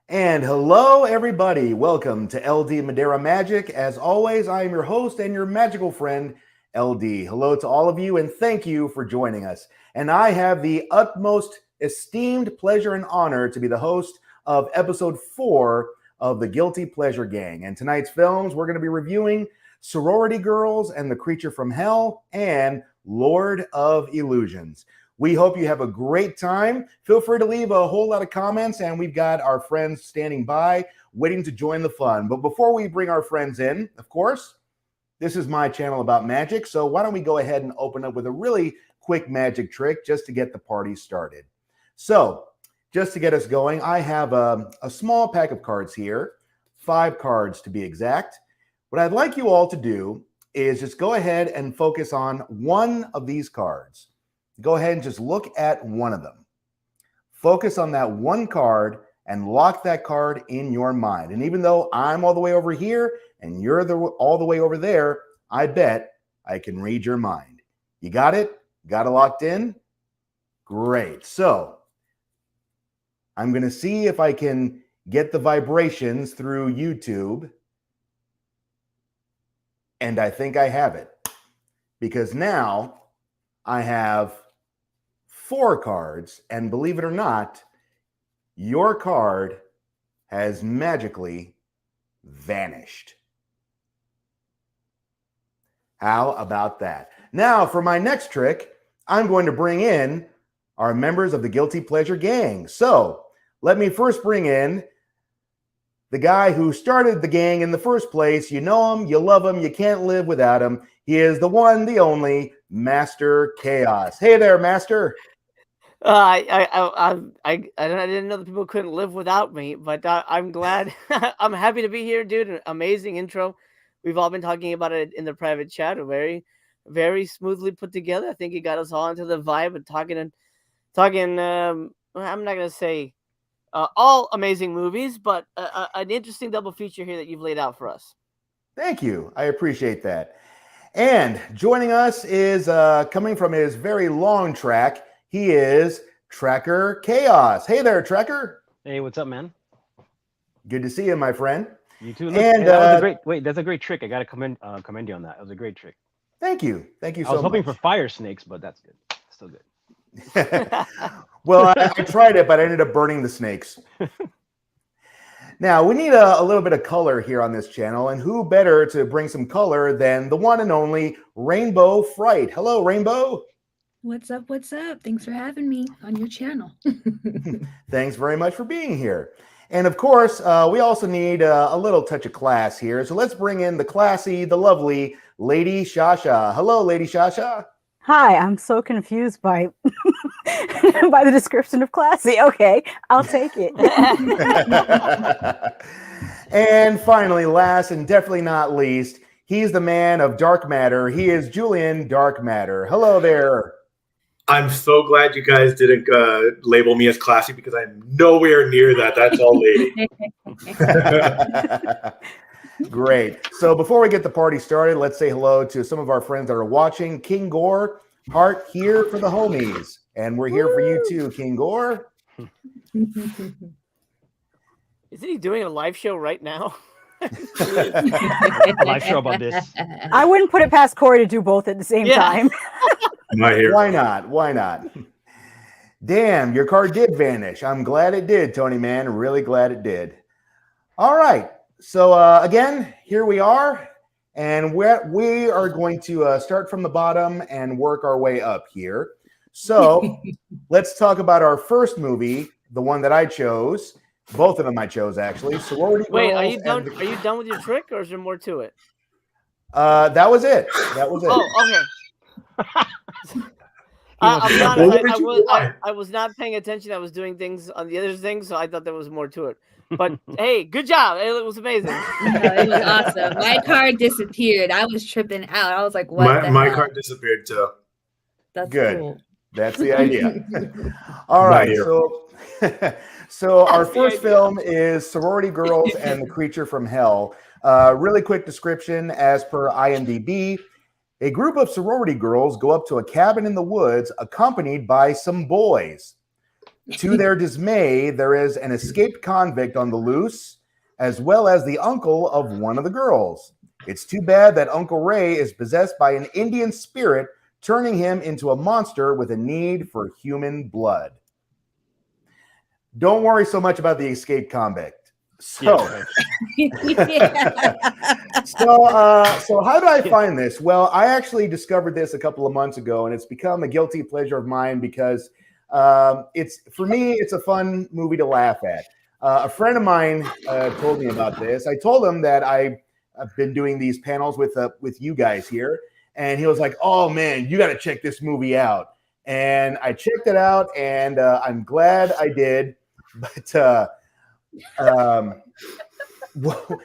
And hello, everybody. Welcome to LD Madeira Magic. As always, I am your host and your magical friend, LD. Hello to all of you, and thank you for joining us. And I have the utmost esteemed pleasure and honor to be the host of episode 4 of the Guilty Pleasure Gang. And tonight's films, we're going to be reviewing Sorority Girls and the Creature from Hell and Lord of Illusions. We hope you have a great time. Feel free to leave a whole lot of comments, and we've got our friends standing by, waiting to join the fun. But before we bring our friends in, of course, this is my channel about magic, so why don't we go ahead and open up with a really quick magic trick just to get the party started. So, just to get us going, I have a small pack of cards here, 5 cards to be exact. What I'd like you all to do is just go ahead and focus on one of these cards. Go ahead and just look at one of them. Focus on that one card and lock that card in your mind. And even though I'm all the way over here and you're all the way over there, I bet I can read your mind. You got it? Got it locked in? Great. So I'm going to see if I can get the vibrations through YouTube. And I think I have it. Because now I have 4 cards, and believe it or not, your card has magically vanished. How about that? Now, for my next trick, I'm going to bring in our members of the Guilty Pleasure Gang. So, let me first bring in the guy who started the gang in the first place. You know him, you love him, you can't live without him. He is the one, the only, Master Chaos. Hey there, Master. I didn't know that people couldn't live without me, but I'm glad. I'm happy to be here, dude. An amazing intro. We've all been talking about it in the private chat. Very, very smoothly put together. I think it got us all into the vibe and talking. I'm not gonna say all amazing movies, but an interesting double feature here that you've laid out for us. Thank you. I appreciate that. And joining us is coming from his very long track. He is Tracker Chaos. Hey there, Tracker. Hey, what's up, man? Good to see you, my friend. You too. Look, And that was a great. Wait, that's a great trick. I gotta commend you on that. That was a great trick. Thank you. Thank you so much. I was hoping for fire snakes, but that's good. Still good. Well, I tried it, but I ended up burning the snakes. Now, we need a little bit of color here on this channel, and who better to bring some color than the one and only Rainbow Fright. Hello, Rainbow. What's up? What's up? Thanks for having me on your channel. Thanks very much for being here. And of course, we also need a little touch of class here. So let's bring in the classy, the lovely Lady Shasha. Hello, Lady Shasha. Hi, I'm so confused by by the description of classy. Okay, I'll take it. And finally, last and definitely not least, he's the man of dark matter. He is Julian Dark Matter. Hello there. I'm so glad you guys didn't label me as classy because I'm nowhere near that. That's all lady. Great. So before we get the party started, let's say hello to some of our friends that are watching. King Gore, heart here for the homies. And we're here for you too, King Gore. Isn't he doing a live show right now? Live show about this. I wouldn't put it past Corey to do both at the same time. Why not? Why not? Damn, your card did vanish. I'm glad it did, Tony, man. Really glad it did. All right. So again, here we are. And we are going to start from the bottom and work our way up here. So let's talk about our first movie, the one that I chose. Both of them I chose, actually. Sorority Wait, Girls. are you done? Are you done with your trick, or is there more to it? That was it. That was it. Oh, okay. I was not paying attention. I was doing things on the other things, so I thought there was more to it. But hey, good job. It was amazing. It was awesome. My card disappeared. I was tripping out. I was like, what? My card disappeared too. That's good. Cool. That's the idea. All right. So our first film is Sorority Girls and the Creature from Hell. Really quick description as per IMDb. A group of sorority girls go up to a cabin in the woods accompanied by some boys. To their dismay, there is an escaped convict on the loose, as well as the uncle of one of the girls. It's too bad that Uncle Ray is possessed by an Indian spirit, turning him into a monster with a need for human blood. Don't worry so much about the escaped convict. So, so how did I find this? Well, I actually discovered this a couple of months ago, and it's become a guilty pleasure of mine because it's, for me, it's a fun movie to laugh at. A friend of mine told me about this. I told him that I've been doing these panels with you guys here, and he was like, "Oh man, you got to check this movie out." And I checked it out, and I'm glad I did. But I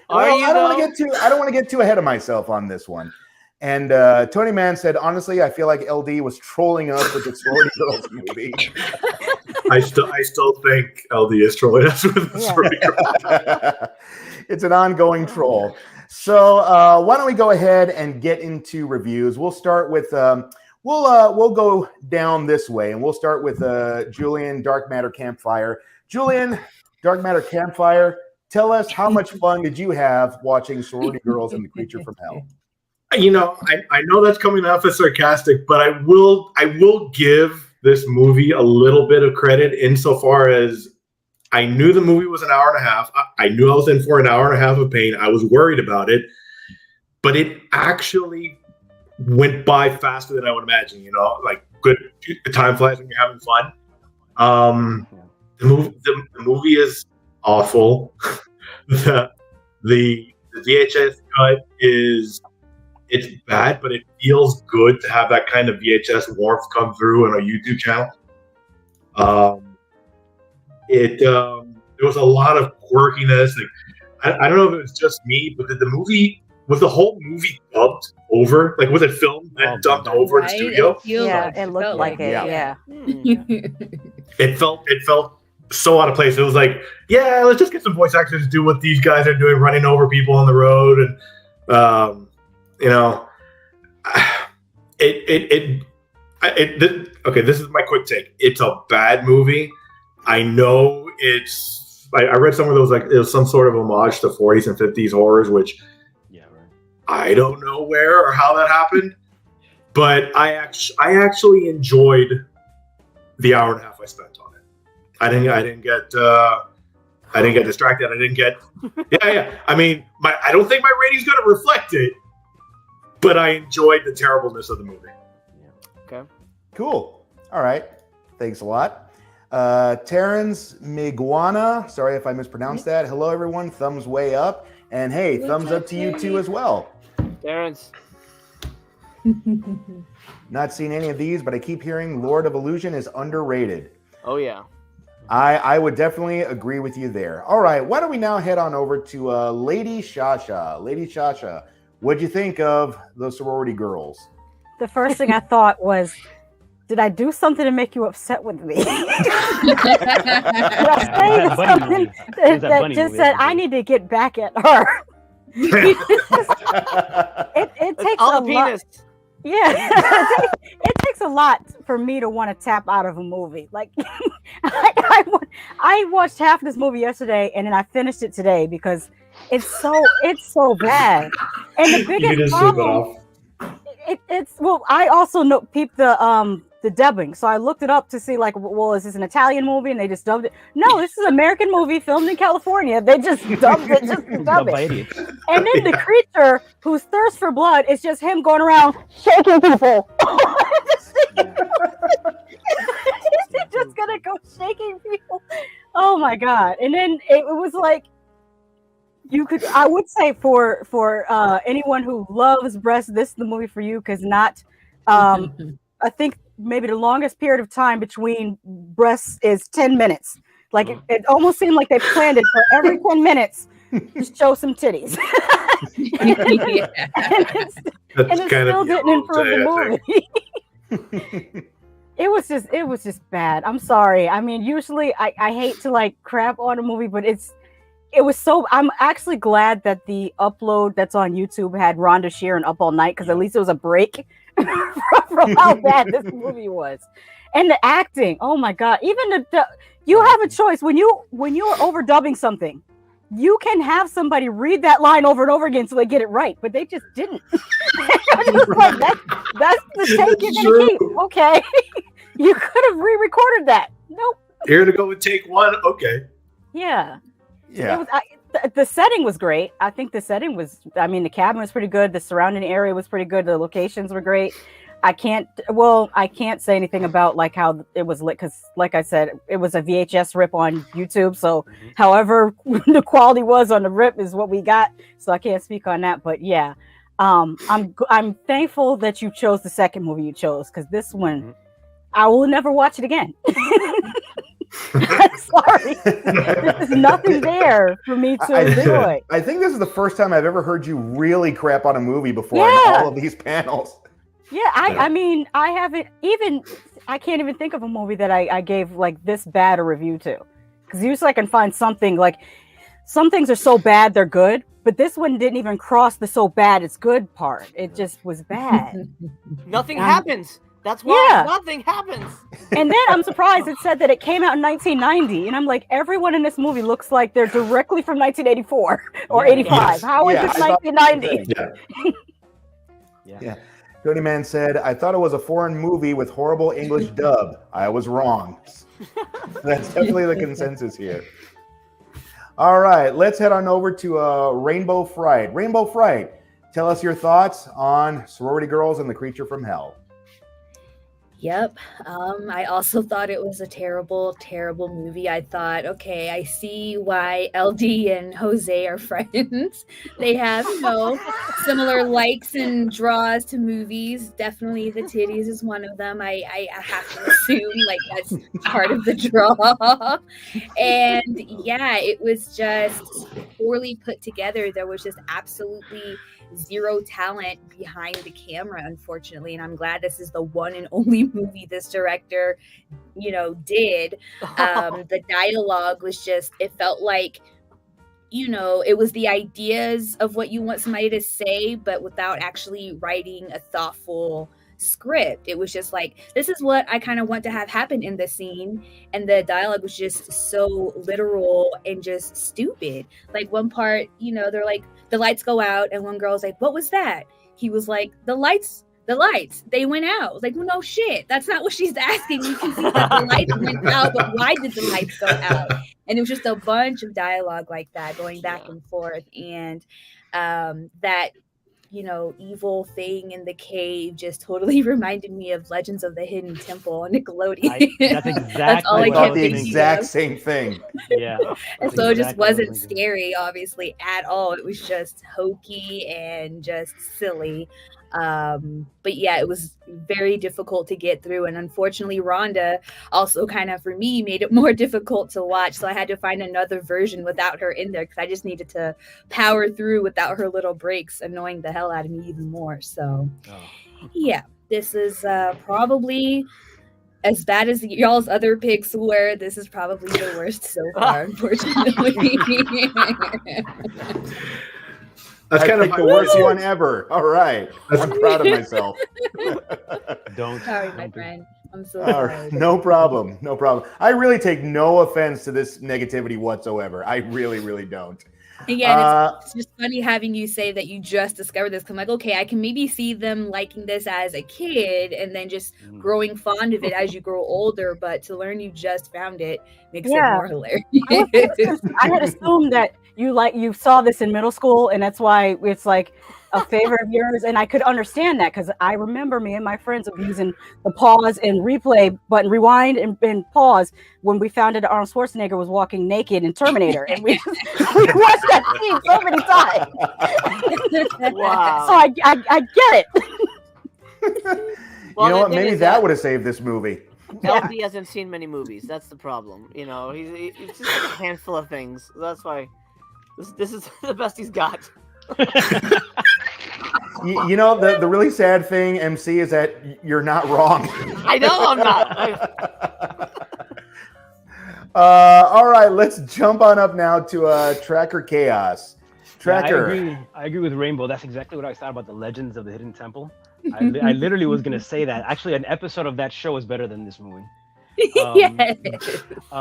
don't want to get too ahead of myself on this one. And Tony Mann said, honestly, I feel like LD was trolling us with the Sorority Girls movie. I still think LD is trolling us with the Sorority Girls. It's an ongoing troll. So why don't we go ahead and get into reviews? We'll start with we'll go down this way, and we'll start with Julian, Dark Matter Campfire. Julian, Dark Matter Campfire, tell us, how much fun did you have watching Sorority Girls and the Creature from Hell? You know, I know that's coming off as sarcastic, but I will give this movie a little bit of credit insofar as I knew the movie was an hour and a half. I knew I was in for an hour and a half of pain. I was worried about it, but it actually went by faster than I would imagine. You know, like good time flies when you're having fun. The movie is awful. the VHS cut it's bad, but it feels good to have that kind of VHS warmth come through on a YouTube channel. There was a lot of quirkiness. Like, I don't know if it was just me, but was the whole movie dubbed over? Like, was it filmed and dubbed over in the studio? It looked like it. Yeah. It felt so out of place. It was like, yeah, let's just get some voice actors to do what these guys are doing, running over people on the road, and you know, okay, this is my quick take. It's a bad movie. I know it's. I read some of those, like it was some sort of homage to 40s and 50s horrors, which I don't know where or how that happened, but I actually enjoyed the hour and a half I spent on it. I didn't get distracted. I didn't get. Yeah. I mean, I don't think my rating's going to reflect it, but I enjoyed the terribleness of the movie. Okay. Cool. All right. Thanks a lot. Terrence Miguana. Sorry if I mispronounced that. Hello, everyone. Thumbs way up. And hey, thumbs up to you too as well. Terrence. Not seen any of these, but I keep hearing Lord of Illusion is underrated. Oh, yeah. I would definitely agree with you there. All right. Why don't we now head on over to Lady Shasha. Lady Shasha, what'd you think of the Sorority Girls? The first thing I thought was, did I do something to make you upset with me? Did I say something that just said I need to get back at her? It takes all a the penis. lot. Yeah, it takes a lot for me to want to tap out of a movie. Like, I watched half this movie yesterday, and then I finished it today because it's so bad. And the biggest problem, I also peeped the dubbing, so I looked it up to see, like, well, is this an Italian movie and they just dubbed it? No, this is an American movie filmed in California. They just dubbed it just to dub it. And then the creature whose thirst for blood is just him going around shaking people. He's just gonna go shaking people. Oh my god! And then it was like, I would say for anyone who loves breasts, this is the movie for you, because I think maybe the longest period of time between breasts is 10 minutes. Like it almost seemed like they planned it for every 10 minutes to show some titties. and it still didn't improve the movie. It was just bad. I'm sorry. I mean, usually I hate to like crap on a movie, but it was so. I'm actually glad that the upload that's on YouTube had Rhonda Sheeran Up All Night, because at least it was a break from how bad this movie was. And the acting, oh my god! Even you have a choice when you are overdubbing something. You can have somebody read that line over and over again so they get it right, but they just didn't. Like, that's the take you're gonna keep. Okay, you could have re-recorded that. Nope. Here to go with take one. Okay. Yeah. Yeah. The setting was great. I think the setting was. I mean, the cabin was pretty good. The surrounding area was pretty good. The locations were great. I can't say anything about like how it was lit because, like I said, it was a VHS rip on YouTube. So, however the quality was on the rip is what we got. So I can't speak on that. But yeah, I'm thankful that you chose the second movie you chose because this one, I will never watch it again. Sorry, there's nothing there for me to enjoy. I think this is the first time I've ever heard you really crap on a movie before in all of these panels. Yeah, I mean, I haven't even. I can't even think of a movie that I gave like this bad a review to, because usually I can find something like some things are so bad they're good, but this one didn't even cross the so bad it's good part. It just was bad. Nothing happens. That's why nothing happens. And then I'm surprised it said that it came out in 1990, and I'm like, everyone in this movie looks like they're directly from 1984 or 85. How is this 1990? Yeah. Jody Man said, I thought it was a foreign movie with horrible English dub. I was wrong. That's definitely the consensus here. All right, let's head on over to Rainbow Fright. Rainbow Fright, tell us your thoughts on Sorority Girls and the Creature from Hell. Yep. I also thought it was a terrible, terrible movie. I thought, okay, I see why LD and Jose are friends. They have, similar likes and draws to movies. Definitely the titties is one of them. I have to assume like that's part of the draw. And yeah, it was just poorly put together. There was just absolutely zero talent behind the camera, unfortunately, and I'm glad this is the one and only movie this director did. The dialogue was just, it felt like it was the ideas of what you want somebody to say, but without actually writing a thoughtful script. It was just like, this is what I kind of want to have happen in this scene, and the dialogue was just so literal and just stupid. Like one part, they're like, the lights go out, and one girl's like, what was that? He was like, the lights, they went out. Like, well, no shit, that's not what she's asking. You can see that the lights went out, but why did the lights go out? And it was just a bunch of dialogue like that going back and forth, and that evil thing in the cave just totally reminded me of Legends of the Hidden Temple on Nickelodeon. That's exactly That's all I thought the exact same thing. Yeah. And so it just wasn't scary, obviously, at all. It was just hokey and just silly. But yeah, it was very difficult to get through, and unfortunately Rhonda also kind of, for me, made it more difficult to watch, so I had to find another version without her in there because I just needed to power through without her little breaks annoying the hell out of me even more. So yeah, this is probably as bad as y'all's other picks were. This is probably the worst so far, unfortunately. That's kind of the worst one ever. All right. I'm proud of myself. Sorry, my friend. I'm so All sorry. right. No problem. No problem. I really take no offense to this negativity whatsoever. I really, really don't. Again, it's just funny having you say that you just discovered this. 'Cause I'm like, okay, I can maybe see them liking this as a kid and then just growing fond of it as you grow older. But to learn you just found it makes it more hilarious. I had assumed that you saw this in middle school, and that's why it's like a favorite of yours. And I could understand that because I remember me and my friends abusing the pause and replay button, rewind and pause when we found out Arnold Schwarzenegger was walking naked in Terminator, and we watched that scene so many times. Wow. So I get it. Well, you know the what? thing Maybe is that would have saved this movie. LD hasn't seen many movies. That's the problem. He's just like a handful of things. That's why this is the best he's got. The really sad thing, MC, is that you're not wrong. I know I'm not. All right, let's jump on up now to Tracker Chaos. Tracker. I agree with Rainbow. That's exactly what I thought about the Legends of the Hidden Temple. I literally was gonna say that. Actually, an episode of that show is better than this movie. Yes.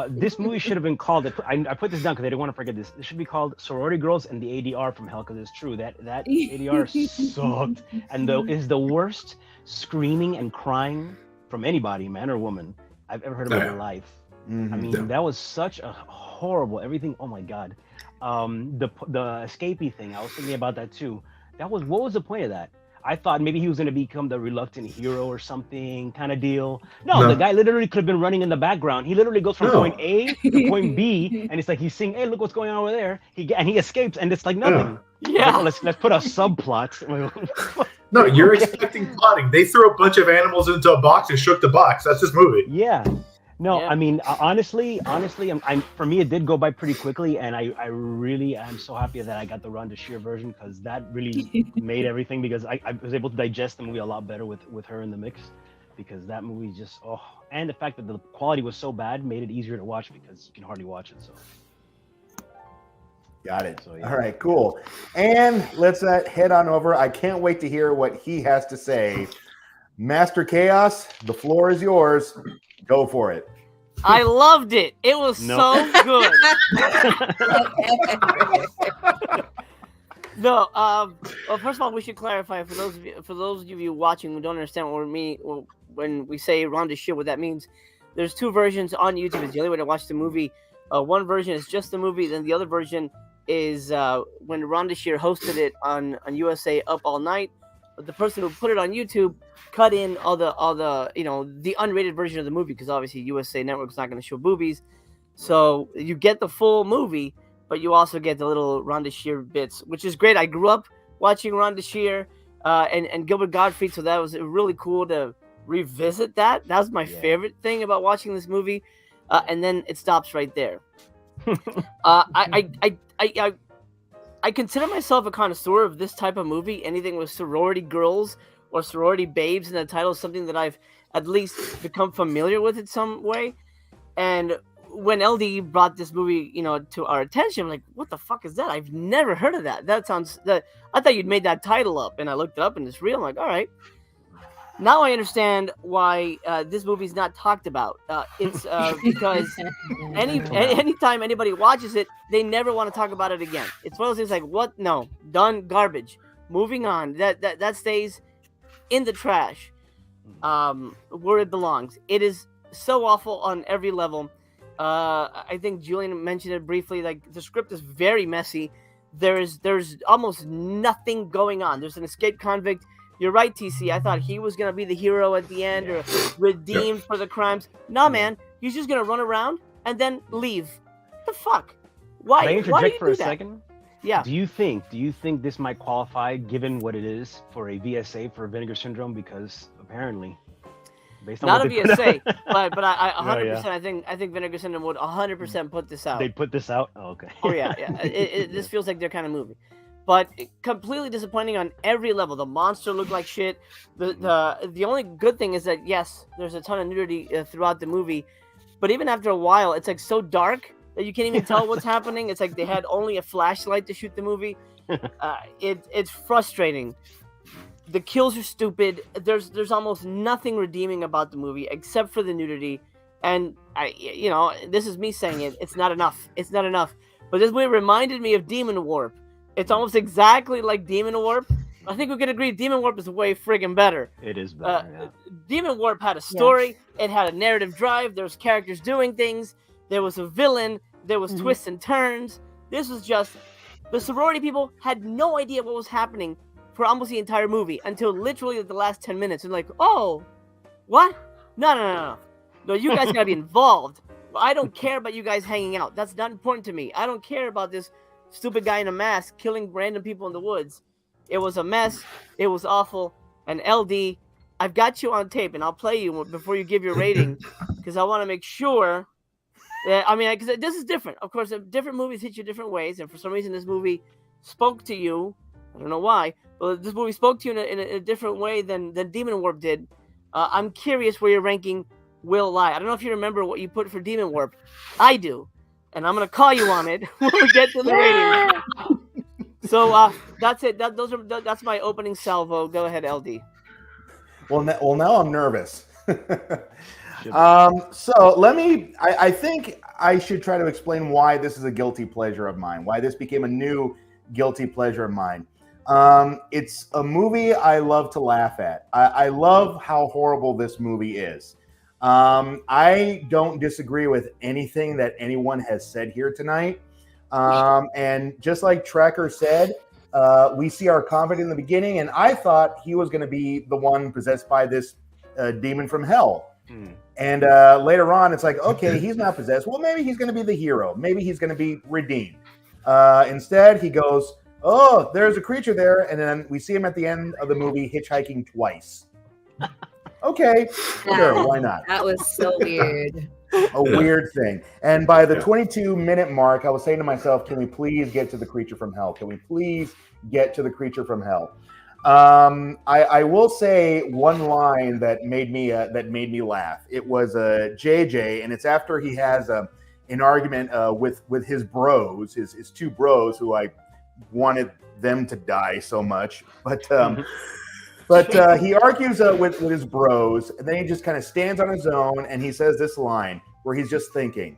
This movie should have been called. I put this down because I didn't want to forget this. It should be called Sorority Girls and the ADR from Hell, because it's true that ADR sucked and is the worst screaming and crying from anybody, man or woman, I've ever heard of in my life. I mean, that was such a horrible everything. Oh my god, the escapee thing. I was thinking about that too. What was the point of that? I thought maybe he was going to become the reluctant hero or something kind of deal. No, the guy literally could have been running in the background. He literally goes from point A to point B, and it's like he's saying, "Hey, look what's going on over there." He escapes, and it's like nothing. Yeah. Like, let's put a subplot. No, you're expecting plotting. They threw a bunch of animals into a box and shook the box. That's this movie. Yeah. No, Yeah. I mean, honestly, for me, it did go by pretty quickly, and I really am so happy that I got the Rhonda Shear version, because that really made everything, because I was able to digest the movie a lot better with her in the mix, because that movie just, and the fact that the quality was so bad made it easier to watch because you can hardly watch it, so. Got it. So, yeah. All right, cool. And let's head on over. I can't wait to hear what he has to say. Master Chaos, the floor is yours. Go for it. I loved it. It was so good. No, well, first of all, we should clarify for those of you watching who don't understand what we mean when we say Rhonda Shear, what that means. There's two versions on YouTube. It's the only way to watch the movie. One version is just the movie, then the other version is when Rhonda Shear hosted it on USA Up All Night. But the person who put it on YouTube cut in all the the unrated version of the movie, because obviously USA Network's not going to show boobies, so you get the full movie, but you also get the little Rhonda Shear bits, which is great. I grew up watching Rhonda Shear and Gilbert Gottfried, so that was really cool to revisit that. That was my favorite thing about watching this movie, and then it stops right there. I consider myself a connoisseur of this type of movie. Anything with sorority girls or sorority babes in the title is something that I've at least become familiar with in some way. And when LD brought this movie, to our attention, I'm like, what the fuck is that? I've never heard of that. I thought you'd made that title up, and I looked it up and it's real. I'm like, all right. Now I understand why this movie's not talked about. It's because anytime anybody watches it, they never want to talk about it again. It's one of those things like, what? No, done, garbage. Moving on. That stays in the trash, where it belongs. It is so awful on every level. I think Julian mentioned it briefly. Like, the script is very messy. There's almost nothing going on. There's an escaped convict. You're right, TC. I thought he was going to be the hero at the end or redeemed for the crimes. No, man. He's just going to run around and then leave. What the fuck? Why? Can I Why do interject you for do a that? second? Yeah. Do you think this might qualify, given what it is, for a VSA for Vinegar Syndrome? Because apparently, based on Not a what they put VSA, out- but I 100%. I think Vinegar Syndrome would 100% put this out. They put this out? Oh, okay. Oh yeah. This feels like their kind of movie, but completely disappointing on every level. The monster looked like shit. The only good thing is that yes, there's a ton of nudity throughout the movie, but even after a while, it's like so dark that you can't even tell what's happening. It's like they had only a flashlight to shoot the movie. It's frustrating. The kills are stupid. There's almost nothing redeeming about the movie except for the nudity. And this is me saying it. It's not enough. It's not enough. But this movie reminded me of Demon Warp. It's almost exactly like Demon Warp. I think we can agree Demon Warp is way friggin' better. It is better. Demon Warp had a story. It had a narrative drive. There was characters doing things. There was a villain. There was twists and turns. This was just the sorority people had no idea what was happening for almost the entire movie until literally the last 10 minutes. And like, oh, what? No. No, you guys gotta be involved. I don't care about you guys hanging out. That's not important to me. I don't care about this stupid guy in a mask killing random people in the woods. It was a mess. It was awful. And LD, I've got you on tape, and I'll play you before you give your rating because I want to make sure that, because this is different. Of course, different movies hit you different ways, and for some reason, this movie spoke to you. I don't know why, but this movie spoke to you in a different way than Demon Warp did. I'm curious where your ranking will lie. I don't know if you remember what you put for Demon Warp. I do, and I'm gonna call you on it when we get to the rating. So that's it. That's my opening salvo. Go ahead, LD. Well, now I'm nervous. Should be. So let me. I think I should try to explain why this is a guilty pleasure of mine. Why this became a new guilty pleasure of mine. It's a movie I love to laugh at. I love how horrible this movie is. I don't disagree with anything that anyone has said here tonight. And just like Trekker said, we see our convict in the beginning, and I thought he was going to be the one possessed by this demon from hell. And later on, it's like, okay, he's not possessed. Well, maybe he's going to be the hero. Maybe he's going to be redeemed. Instead, he goes, oh, there's a creature there. And then we see him at the end of the movie hitchhiking twice. Okay, sure, why not? That was so weird. A weird thing. And by the 22-minute mark, I was saying to myself, can we please get to the creature from hell? Can we please get to the creature from hell? I will say one line that made me laugh. It was JJ, and it's after he has an argument with his bros, his two bros, who I wanted them to die so much, but he argues with his bros, and then he just kind of stands on his own, and he says this line where he's just thinking,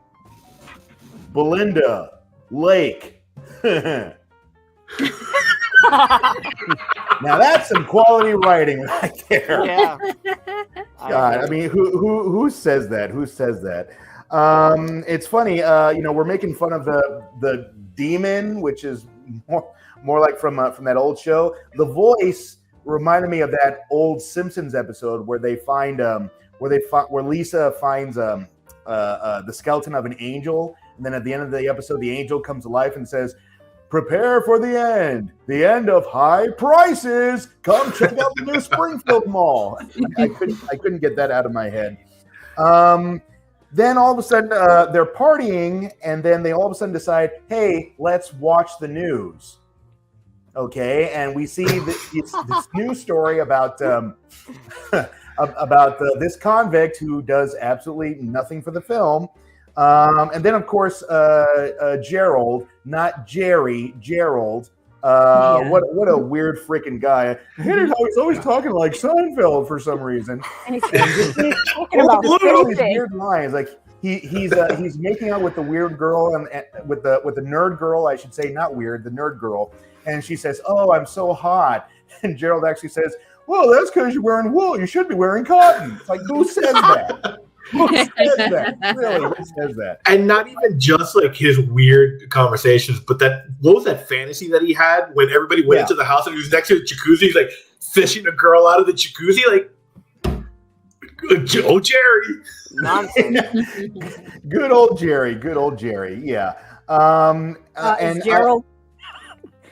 Belinda, Lake. Now that's some quality writing right there. Yeah. God, I mean, who says that? Who says that? It's funny. We're making fun of the demon, which is more like from that old show. The voice reminded me of that old Simpsons episode where they find where Lisa finds the skeleton of an angel, and then at the end of the episode, the angel comes to life and says, "Prepare for the end of high prices. Come check out the new Springfield Mall." I couldn't get that out of my head. Then all of a sudden they're partying, and then they all of a sudden decide, "Hey, let's watch the news." Okay, and we see this news story about this convict who does absolutely nothing for the film. And then, of course, Gerald, not Jerry, Gerald. What a weird freaking guy. I hated how he's always talking like Seinfeld for some reason. And he's talking about these the same weird lines. Like he's making out with the weird girl and with the nerd girl, I should say, not weird, the nerd girl. And she says, "Oh, I'm so hot." And Gerald actually says, "Well, that's because you're wearing wool. You should be wearing cotton." It's like, who says that? Who says that? Really, who says that? And not even just like his weird conversations, but what was that fantasy that he had when everybody went into the house and he was next to the jacuzzi? He's like fishing a girl out of the jacuzzi, like, oh, Jerry. Nonsense. Good old Jerry. Yeah. And Gerald.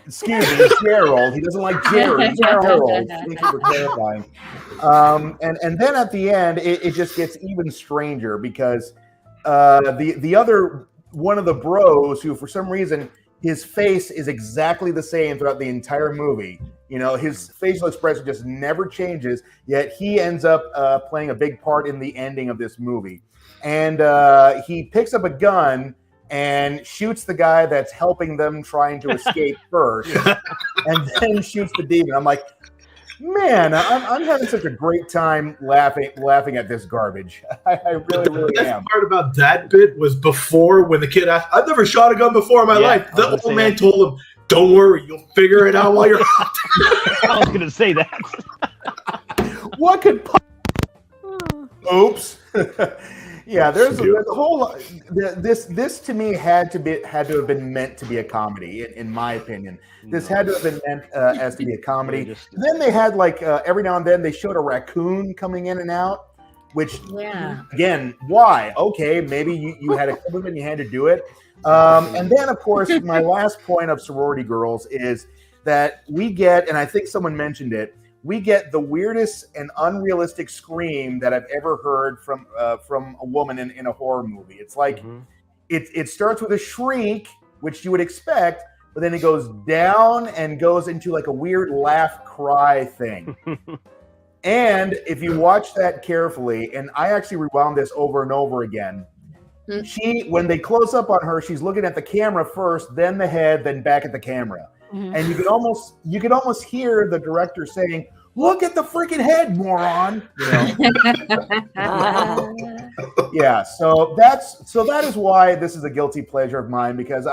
Excuse me, Gerald. He doesn't like Jerry. Gerald. Thank you for clarifying. And then at the end, it just gets even stranger because the other one of the bros, who for some reason his face is exactly the same throughout the entire movie. You know, his facial expression just never changes. Yet he ends up playing a big part in the ending of this movie. And he picks up a gun and shoots the guy that's helping them trying to escape first, and then shoots the demon. I'm like, man, I'm having such a great time laughing at this garbage. I really The am. best part about that bit was before when the kid asked, "I've never shot a gun before in my life." The old man told him, "Don't worry, you'll figure it out while you're out there." I was going to say that. What could? Oops. Yeah, there's a whole. This to me had to have been meant to be a comedy, in my opinion. This had to have been meant as to be a comedy. Then they had like every now and then they showed a raccoon coming in and out, which again, why? Okay, maybe you had a clip and you had to do it. And then of course, my last point of Sorority Girls is that we get, and I think someone mentioned it, we get the weirdest and unrealistic scream that I've ever heard from a woman in a horror movie. It's like it starts with a shriek, which you would expect, but then it goes down and goes into like a weird laugh cry thing. And if you watch that carefully, and I actually rewound this over and over again, when they close up on her, she's looking at the camera first, then the head, then back at the camera. And you could almost hear the director saying, Look at the freaking head, moron. Yeah, so that is why this is a guilty pleasure of mine, because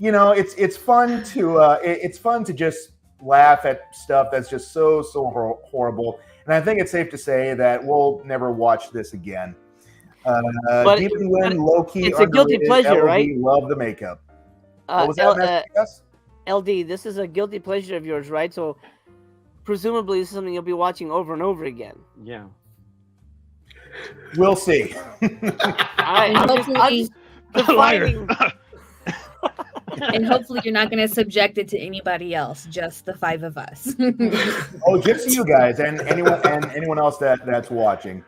it's fun to just laugh at stuff that's just so horrible, and I think it's safe to say that we'll never watch this again. Demon Wind, low key, it's a guilty pleasure, LD, right? Love the makeup. What was that, Master? LD, this is a guilty pleasure of yours, right? So presumably this is something you'll be watching over and over again. Yeah. All We'll see. right, I'm just defining. And hopefully you're not going to subject it to anybody else, just the 5 of us. Oh, just you guys and anyone else that's watching.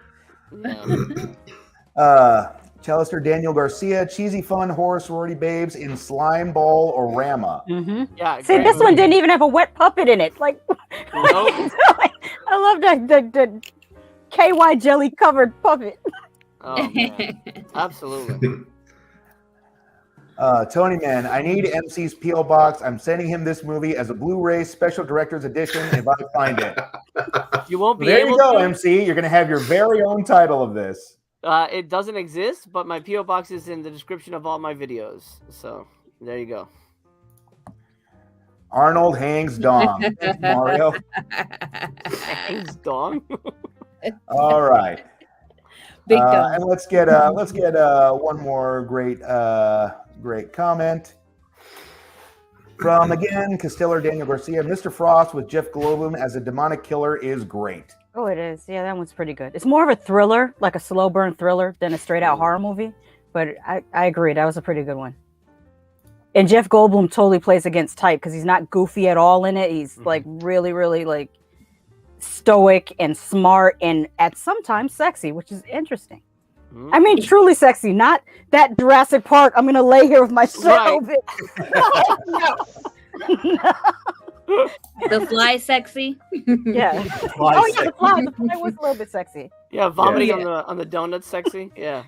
Chalister Daniel Garcia, cheesy fun horror sorority babes in Slime Ball or Rama. Mm-hmm. Yeah. See, this one didn't even have a wet puppet in it. Like, Nope. I love the KY jelly covered puppet. Oh man, absolutely. Tony Man, I need MC's P.O. Box. I'm sending him this movie as a Blu-ray special director's edition if I find it. You won't be There able you go, to. MC. You're going to have your very own title of this. It doesn't exist, but my P.O. box is in the description of all my videos. So there you go. Arnold Hangs Dong. Thanks, Mario. Hangs dong. All right. Big dog. And let's get one more great comment from, again, Castiller Daniel Garcia. Mr. Frost with Jeff Goldblum as a demonic killer is great. Oh, it is. Yeah, that one's pretty good. It's more of a thriller, like a slow burn thriller, than a straight out horror movie. But I agree. That was a pretty good one. And Jeff Goldblum totally plays against type because he's not goofy at all in it. He's like really, really like stoic and smart and at sometimes sexy, which is interesting. I mean, truly sexy, not that Jurassic Park. I'm going to lay here with my shirt open. No. The fly sexy. Yeah. Fly The fly was a little bit sexy. Yeah, vomiting on the donuts, sexy. Yeah.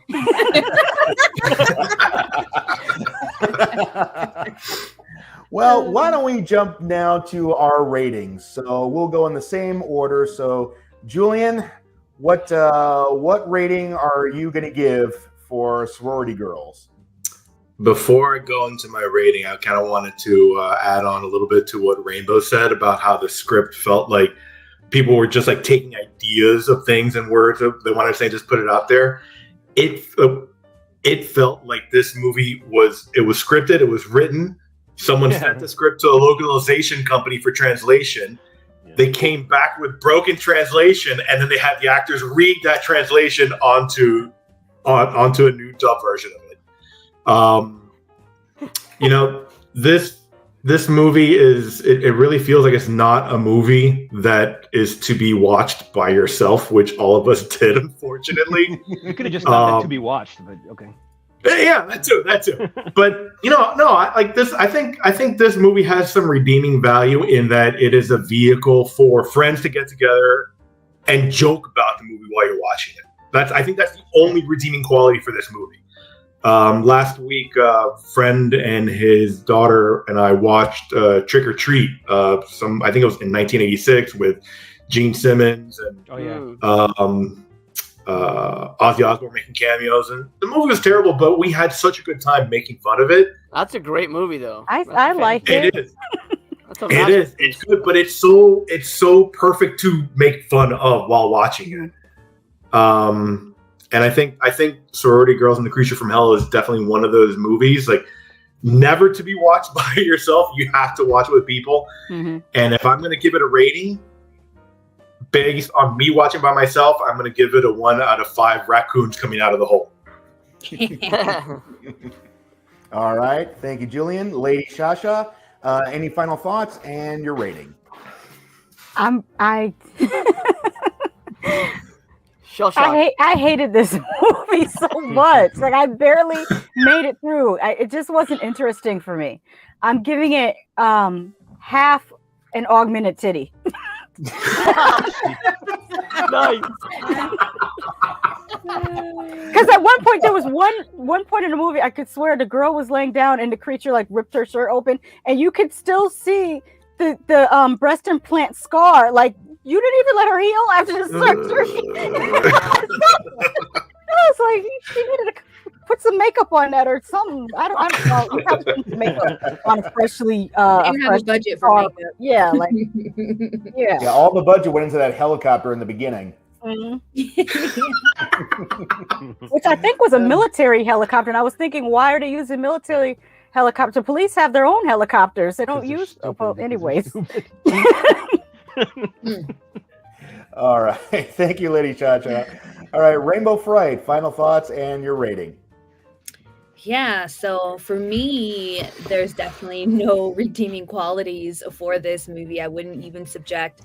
Well, why don't we jump now to our ratings? So we'll go in the same order. So, Julian, what rating are you going to give for Sorority Girls? Before I go into my rating, I kind of wanted to add on a little bit to what Rainbow said about how the script felt like people were just like taking ideas of things and words they wanted to say, just put it out there. It felt like this movie was scripted, it was written. Someone sent the script to a localization company for translation. Yeah. They came back with broken translation, and then they had the actors read that translation onto a new dub version of it. This movie it really feels like it's not a movie that is to be watched by yourself, which all of us did, unfortunately. You could have just done it to be watched, but okay. Yeah, that too. But I like this. I think this movie has some redeeming value in that it is a vehicle for friends to get together and joke about the movie while you're watching it. I think that's the only redeeming quality for this movie. Last week, a friend and his daughter and I watched Trick or Treat. I think it was in 1986 with Gene Simmons and Ozzy Osbourne making cameos, and the movie was terrible, but we had such a good time making fun of it. That's a great movie, though. I like it. It is. It is. It's good, but it's so perfect to make fun of while watching it. And I think Sorority Girls and the Creature from Hell is definitely one of those movies, like, never to be watched by yourself. You have to watch it with people. Mm-hmm. And if I'm going to give it a rating based on me watching by myself, I'm going to give it a 1 out of 5 raccoons coming out of the hole. All right. Thank you, Julian. Lady Shasha, any final thoughts and your rating? I I hated this movie so much. Like, I barely made it through. It just wasn't interesting for me. I'm giving it half an augmented titty. Nice. Because at one point there was one point in the movie I could swear the girl was laying down and the creature like ripped her shirt open and you could still see the breast implant scar like You didn't even let her heal after the surgery. I was like, she needed to put some makeup on that or something. I don't know. You have to put some makeup on a freshly. They didn't have a budget for makeup. Yeah, like Yeah, all the budget went into that helicopter in the beginning. which I think was a military helicopter. And I was thinking, why are they using military helicopter? Police have their own helicopters. They don't use. Well, anyways. All right. Thank you, Lady Cha-Cha. All right, Rainbow Fright, final thoughts and your rating. Yeah, so for me, there's definitely no redeeming qualities for this movie. I wouldn't even subject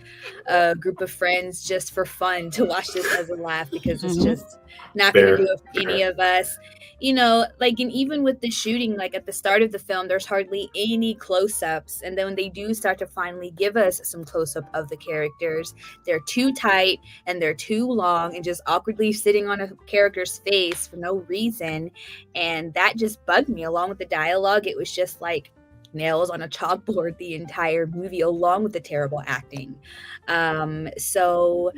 a group of friends just for fun to watch this as a laugh because it's just not going to do it for any of us. You know, like, and even with the shooting, like at the start of the film, there's hardly any close-ups. And then when they do start to finally give us some close-up of the characters, they're too tight and they're too long and just awkwardly sitting on a character's face for no reason. And that just bugged me. Along with the dialogue, it was just like nails on a chalkboard the entire movie, along with the terrible acting. So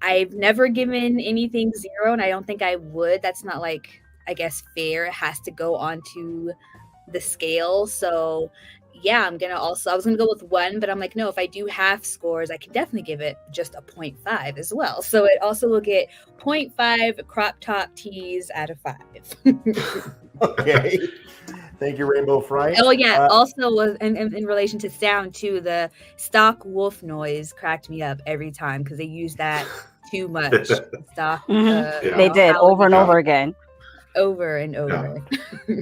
I've never given anything 0, and I don't think I would. That's not, like, I guess, fair. It has to go onto the scale. So yeah, I was gonna go with 1, but I'm like, no, if I do half scores, I can definitely give it just a 0.5 as well. So it also will get 0.5 crop top tees out of 5. Okay. Thank you, Rainbow Fright. Oh yeah, also was in relation to sound too, the stock wolf noise cracked me up every time because they used that too much. Stock, They did over and over again. Over and over.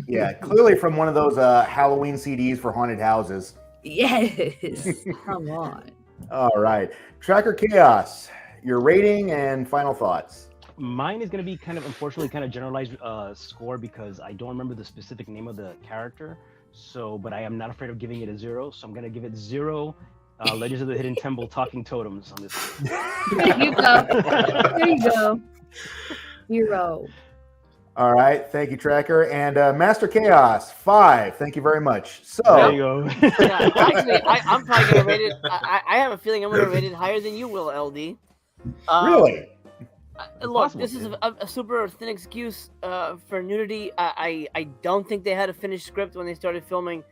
Yeah, clearly from one of those Halloween CDs for haunted houses. Yes. Come on. All right. Tracker Chaos, your rating and final thoughts. Mine is going to be unfortunately kind of generalized score because I don't remember the specific name of the character. So, but I am not afraid of giving it a 0. So I'm going to give it 0 Legends of the Hidden Temple talking totems on this. There you go. There you go. 0. All right. Thank you, Tracker. And Master Chaos, 5. Thank you very much. So there you go. Yeah, actually, I'm probably going to rate it. I have a feeling I'm going to rate it higher than you will, LD. Really? Look, this is a super thin excuse for nudity. I don't think they had a finished script when they started filming.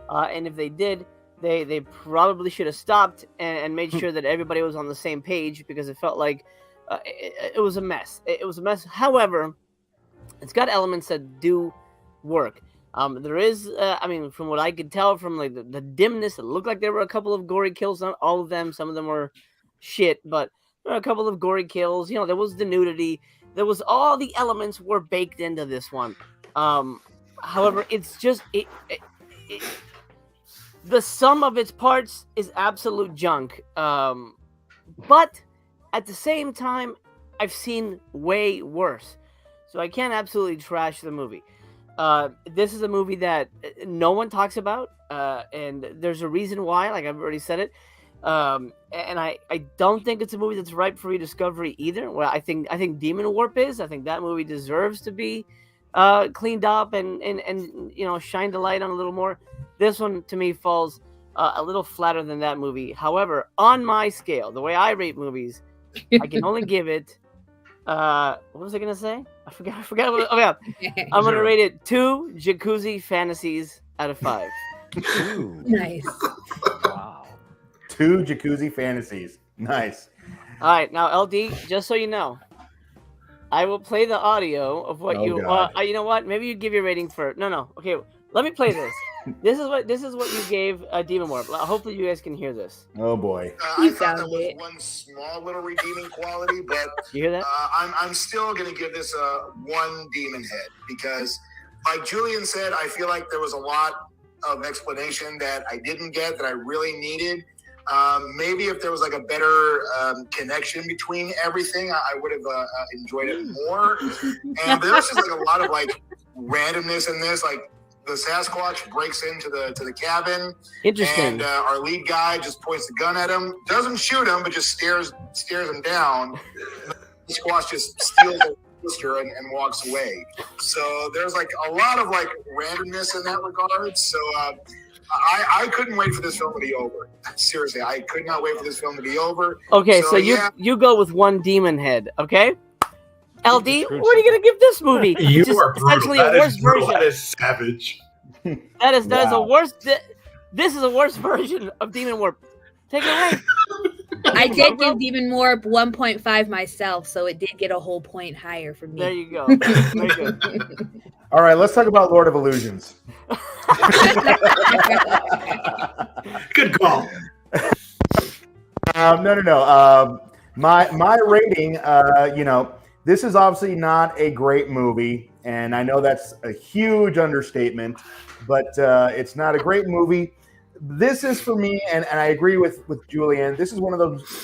And if they did, they probably should have stopped and made sure that everybody was on the same page because it felt like it was a mess. It was a mess. However, it's got elements that do work. There is, from what I could tell from like the dimness, it looked like there were a couple of gory kills. Not all of them. Some of them were shit, but there were a couple of gory kills. You know, there was the nudity. There was all the elements were baked into this one. However, it's just the sum of its parts is absolute junk. But at the same time, I've seen way worse. So I can't absolutely trash the movie. This is a movie that no one talks about, and there's a reason why, like I've already said it. And I don't think it's a movie that's ripe for rediscovery either. Well, I think Demon Warp is. I think that movie deserves to be cleaned up and you know, shined a light on a little more. This one to me falls a little flatter than that movie. However, on my scale, the way I rate movies, I can only give it. What was I gonna say? I forgot. Oh yeah, I'm gonna rate it 2 jacuzzi fantasies out of 5. Nice. Wow. 2 jacuzzi fantasies. Nice. All right, now LD, just so you know, I will play the audio of what you. You know what? Maybe you give your rating for. No. Okay, let me play this. This is what you gave Demon Warp. Hopefully, you guys can hear this. Oh boy. I thought that was one small little redeeming quality, but you hear that? I'm still going to give this a 1 demon head because, like Julian said, I feel like there was a lot of explanation that I didn't get that I really needed. Maybe if there was like a better connection between everything, I would have enjoyed it more. And there's just like a lot of like randomness in this, like. The Sasquatch breaks into the cabin. Interesting. And our lead guy just points the gun at him. Doesn't shoot him, but just stares him down. The Sasquatch just steals the blister and walks away. So there's like a lot of like randomness in that regard. So I couldn't wait for this film to be over. Seriously, I could not wait for this film to be over. Okay, so yeah. you go with one demon head, okay? LD, Screwed what are you gonna give this movie? You Just are brutal. essentially That a is worse brutal. version. That is savage. That is a Wow. worse. This is a worse version of Demon Warp. Take it away. I did give Demon Warp 1.5 myself, so it did get a whole point higher for me. There you go. Very good. All right, let's talk about Lord of Illusions. Good call. No. My rating, this is obviously not a great movie, and I know that's a huge understatement, but it's not a great movie. This is for me, and I agree with Julian. This is one of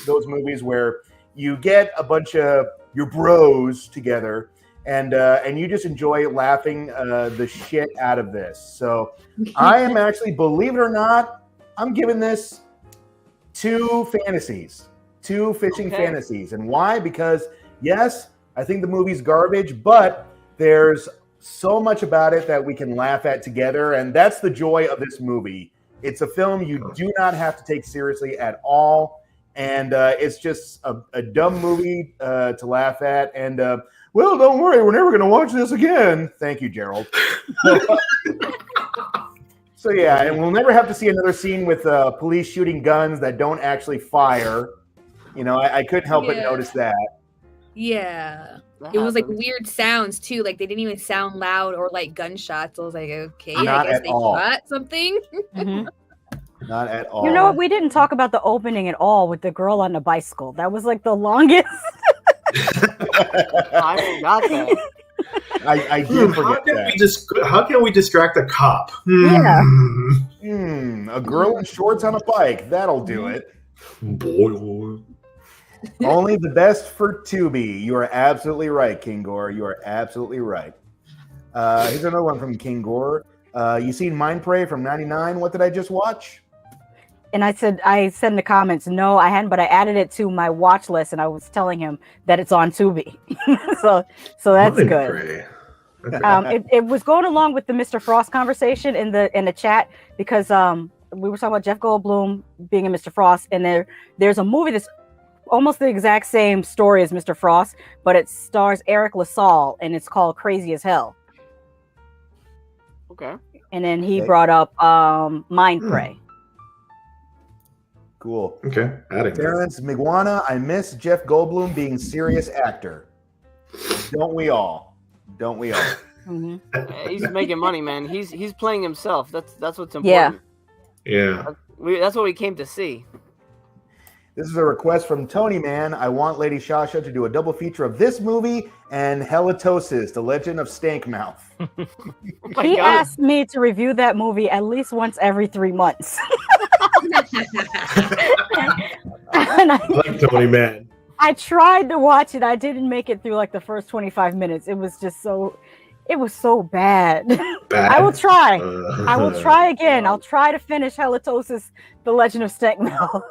those movies where you get a bunch of your bros together, and you just enjoy laughing the shit out of this. So I am actually, believe it or not, I'm giving this 2 fantasies, 2 fishing fantasies. And why? Because yes, I think the movie's garbage, but there's so much about it that we can laugh at together. And that's the joy of this movie. It's a film you do not have to take seriously at all. And it's just a dumb movie to laugh at. And well, don't worry, we're never going to watch this again. Thank you, Gerald. So yeah, and we'll never have to see another scene with police shooting guns that don't actually fire. I couldn't help but notice that. Yeah. That It was like happens. weird sounds too. Like they didn't even sound loud or like gunshots. I was like, okay, Not I guess at they all. shot something. Mhm. Not at all. You know what? We didn't talk about the opening at all with the girl on the bicycle. That was like the longest. I forgot that. I did forget that. How can we distract a cop? Yeah. A girl in shorts on a bike. That'll do it. Boy. Only the best for Tubi. You are absolutely right, King Gore. You are absolutely right. Here's another one from King Gore. You seen Mind Prey from '99? What did I just watch? And I said in the comments, no, I hadn't, but I added it to my watch list, and I was telling him that it's on Tubi. so that's Mind good. Prey. Okay. It was going along with the Mr. Frost conversation in the chat because we were talking about Jeff Goldblum being in Mr. Frost, and there's a movie that's almost the exact same story as Mr. Frost, but it stars Eric LaSalle, and it's called Crazy as Hell. Okay. And then he Okay. brought up Mind Prey. Cool. Okay. Adding that. Terrence Miguana, I miss Jeff Goldblum being serious actor. Don't we all? Don't we all? Mhm. He's making money, man. He's playing himself. That's what's Yeah. important. Yeah. That's what we came to see. This is a request from Tony, man. I want Lady Shasha to do a double feature of this movie and Halitosis, The Legend of Stankmouth. Oh my He God. asked me to review that movie at least once every 3 months. And I like Tony, man. I tried to watch it. I didn't make it through like the first 25 minutes. It was so bad. Bad. I will try. I will Uh, try again. I'll try to finish Halitosis, The Legend of Stankmouth.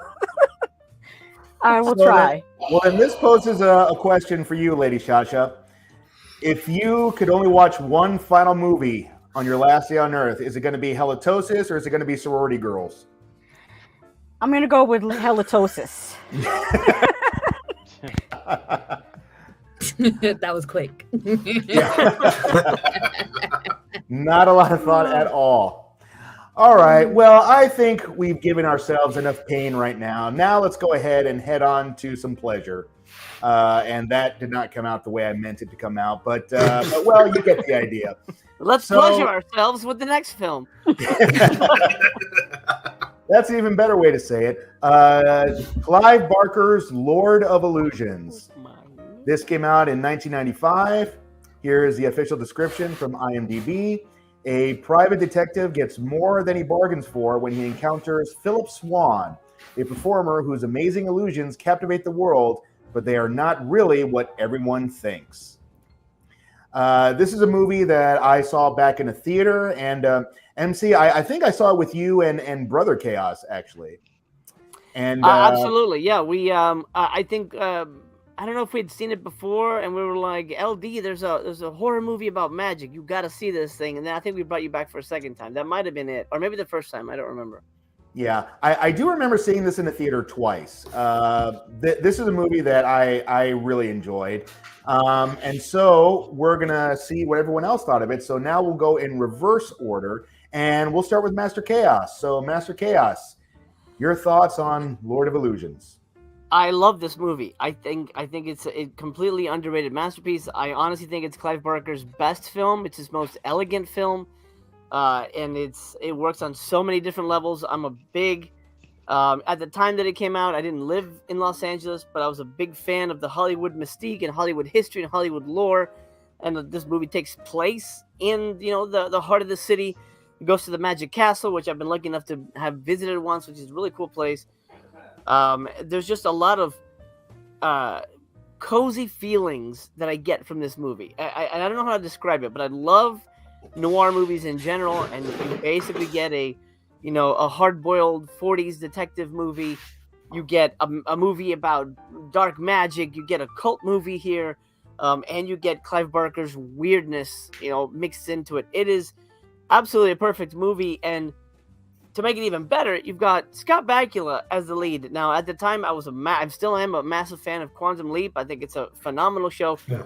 I will So try. Well, then this poses a question for you, Lady Shasha. If you could only watch one final movie on your last day on Earth, is it going to be Halitosis or is it going to be Sorority Girls? I'm going to go with Halitosis. That was quick. Not a lot of thought at all. All right. Well, I think we've given ourselves enough pain right now. Now let's go ahead and head on to some pleasure. And that did not come out the way I meant it to come out. But well, you get the idea. Let's So- pleasure ourselves with the next film. That's an even better way to say it. Clive Barker's Lord of Illusions. This came out in 1995. Here is the official description from IMDb. A private detective gets more than he bargains for when he encounters Philip Swan, a performer whose amazing illusions captivate the world, but they are not really what everyone thinks. This is a movie that I saw back in a theater, and MC, I think I saw it with you and Brother Chaos, actually. And Absolutely, yeah. We, I think I don't know if we'd seen it before, and we were like, LD, there's a horror movie about magic. You got to see this thing. And then I think we brought you back for a second time. That might have been it, or maybe the first time. I don't remember. Yeah, I do remember seeing this in the theater twice. This is a movie that I really enjoyed. And so we're going to see what everyone else thought of it. So now we'll go in reverse order, and we'll start with Master Chaos. So, Master Chaos, your thoughts on Lord of Illusions? I love this movie. I think it's a completely underrated masterpiece. I honestly think it's Clive Barker's best film. It's his most elegant film. And it works on so many different levels. I'm a big, at the time that it came out, I didn't live in Los Angeles, but I was a big fan of the Hollywood mystique and Hollywood history and Hollywood lore. And this movie takes place in, the heart of the city. It goes to the Magic Castle, which I've been lucky enough to have visited once, which is a really cool place. There's just a lot of cozy feelings that I get from this movie. I don't know how to describe it, but I love noir movies in general, and you basically get a hard-boiled 40s detective movie. You get a movie about dark magic. You get a cult movie here, and you get Clive Barker's weirdness, mixed into it. It is absolutely a perfect movie, and to make it even better, you've got Scott Bakula as the lead. Now, at the time, I still am a massive fan of Quantum Leap. I think it's a phenomenal show. Yeah.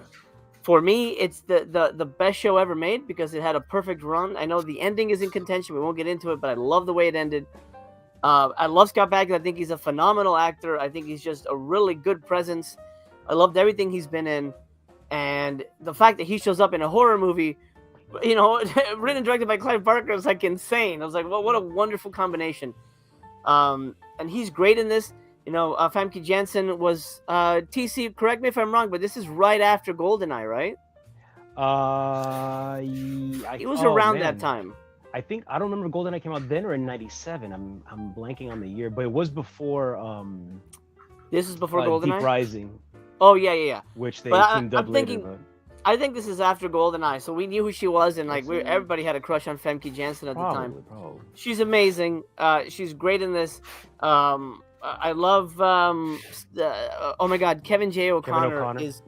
For me, it's the best show ever made because it had a perfect run. I know the ending is in contention. We won't get into it, but I love the way it ended. I love Scott Bakula. I think he's a phenomenal actor. I think he's just a really good presence. I loved everything he's been in. And the fact that he shows up in a horror movie, written and directed by Clive Barker is like insane. I was like, well, what a wonderful combination. And he's great in this. Famke Janssen was TC. Correct me if I'm wrong, but this is right after GoldenEye, right? It was around that time. I don't remember GoldenEye came out then or in '97. I'm blanking on the year, but it was before. This is before GoldenEye. Deep Rising. Oh yeah. Which they teamed up later. But... I think this is after GoldenEye, so we knew who she was, and everybody had a crush on Famke Janssen at the time. Probably. She's amazing. She's great in this. I love. Oh my God, Kevin J. O'Connor is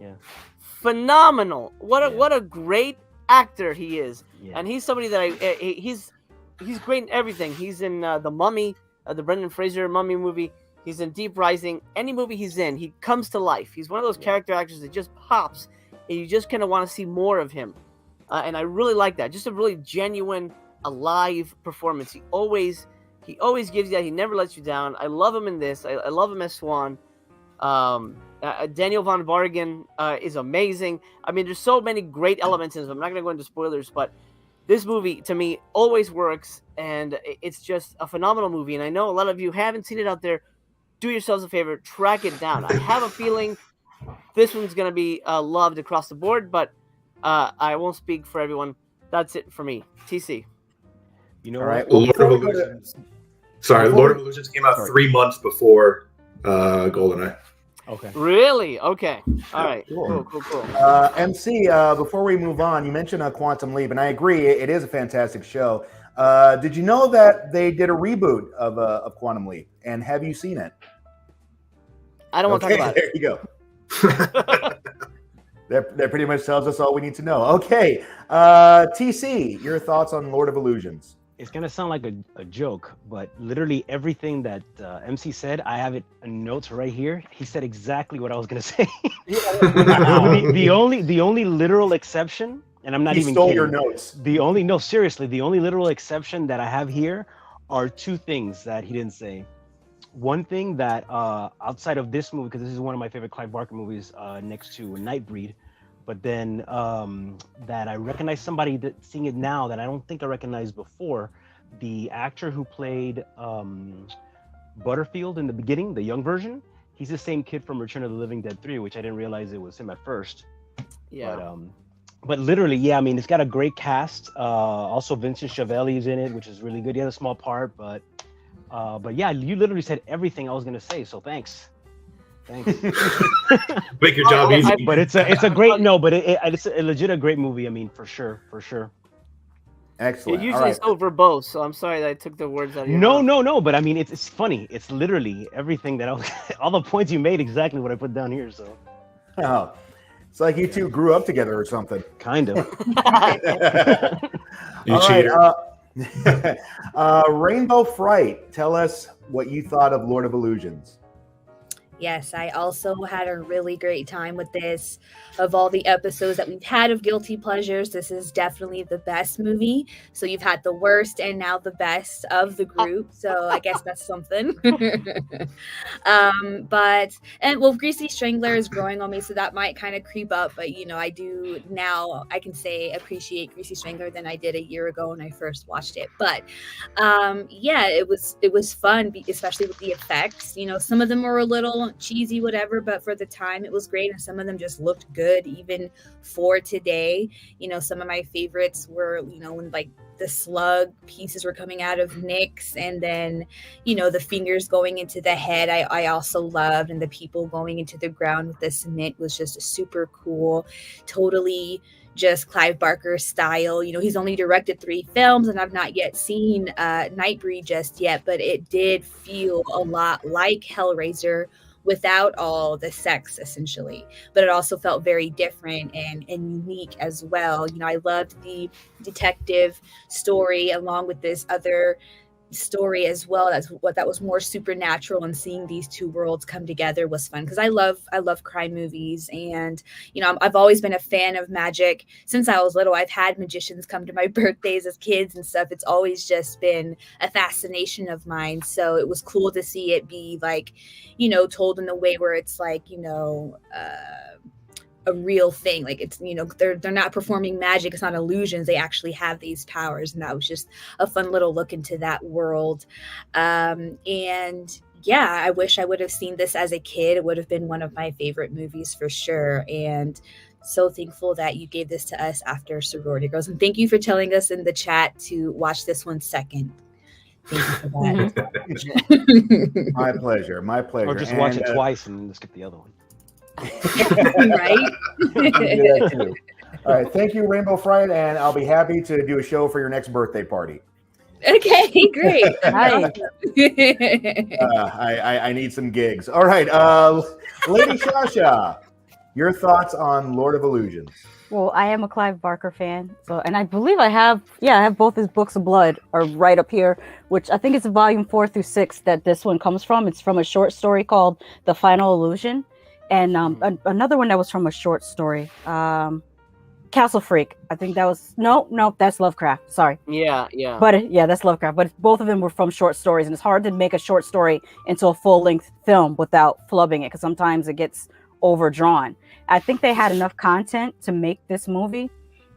phenomenal. What a great actor he is, and he's somebody that he's great in everything. He's in The Mummy, the Brendan Fraser Mummy movie. He's in Deep Rising. Any movie he's in, he comes to life. He's one of those character actors that just pops. And you just kind of want to see more of him. And I really like that. Just a really genuine, alive performance. He always gives you that. He never lets you down. I love him in this. I love him as Swan. Daniel Von Bargen is amazing. I mean, there's so many great elements in this. I'm not going to go into spoilers, but this movie, to me, always works. And it's just a phenomenal movie. And I know a lot of you haven't seen it out there. Do yourselves a favor. Track it down. I have a feeling... this one's going to be loved across the board, but I won't speak for everyone. That's it for me. TC. All right. Lord of Illusions. Lord of Illusions came out 3 months before GoldenEye. Okay. Really? Okay. All right. Cool. MC, before we move on, you mentioned Quantum Leap, and I agree, it is a fantastic show. Did you know that they did a reboot of Quantum Leap, and have you seen it? I don't want to talk about it. There you go. that pretty much tells us all we need to know. Okay, TC, your thoughts on Lord of Illusions? It's gonna sound like a joke, but literally everything that MC said, I have it in notes right here. He said exactly what I was gonna say. the only literal exception, and I'm not even stole kidding, your notes. The only literal exception that I have here are two things that he didn't say. One thing that outside of this movie, because this is one of my favorite Clive Barker movies, next to Nightbreed, but then that I recognize somebody that seeing it now that I don't think I recognized before, the actor who played Butterfield in the beginning, the young version, he's the same kid from Return of the Living Dead 3, which I didn't realize it was him at first. Yeah. But literally, yeah, I mean, it's got a great cast. Also, Vincent Schiavelli is in it, which is really good. He had a small part, but yeah, you literally said everything I was gonna say, so thanks. Make your job easy. But it's a great it's a legit great movie. I mean, for sure. Excellent. You're usually so verbose, so I'm sorry that I took the words out of your mouth. No. But I mean, it's funny. It's literally everything that I was, all the points you made, exactly what I put down here. So. Oh, it's like you two grew up together or something. Kind of. You All right. cheater. Rainbow Fright, tell us what you thought of Lord of Illusions. Yes, I also had a really great time with this. Of all the episodes that we've had of Guilty Pleasures, this is definitely the best movie. So you've had the worst and now the best of the group. So I guess that's something. Well, Greasy Strangler is growing on me, so that might kind of creep up. But I do now. I can say appreciate Greasy Strangler than I did a year ago when I first watched it. But yeah, it was fun, especially with the effects. Some of them were a little cheesy, whatever, but for the time it was great, and some of them just looked good even for today. Some of my favorites were when like the slug pieces were coming out of Nick's, and then the fingers going into the head I also loved, and the people going into the ground with the cement was just super cool. Totally just Clive Barker style. He's only directed 3 films, and I've not yet seen Nightbreed just yet, but it did feel a lot like Hellraiser without all the sex, essentially. But it also felt very different and unique as well. I loved the detective story along with this other story as well. That was more supernatural, and seeing these two worlds come together was fun because I love crime movies, and I've always been a fan of magic since I was little. I've had magicians come to my birthdays as kids and stuff. It's always just been a fascination of mine, so it was cool to see it be like told in a way where it's like a real thing. Like it's they're not performing magic, it's not illusions, they actually have these powers, and that was just a fun little look into that world. And yeah, I wish I would have seen this as a kid. It would have been one of my favorite movies for sure, and so thankful that you gave this to us after Sorority Girls, and thank you for telling us in the chat to watch this one second. Thank you for that. My pleasure. Or just watch it twice and then skip the other one. Right? You can do that too. All right, thank you, Rainbow Fright, and I'll be happy to do a show for your next birthday party. Okay, great. Nice. I need some gigs. All right, Lady Shasha, your thoughts on Lord of Illusions? Well, I am a Clive Barker fan, and I believe I have both his books of blood are right up here, which I think it's volume 4 through 6 that this one comes from. It's from a short story called The Final Illusion, and another one that was from a short story, Castle Freak. I think that was no, that's Lovecraft. Sorry. Yeah. But that's Lovecraft. But both of them were from short stories, and it's hard to make a short story into a full-length film without flubbing it, because sometimes it gets overdrawn. I think they had enough content to make this movie.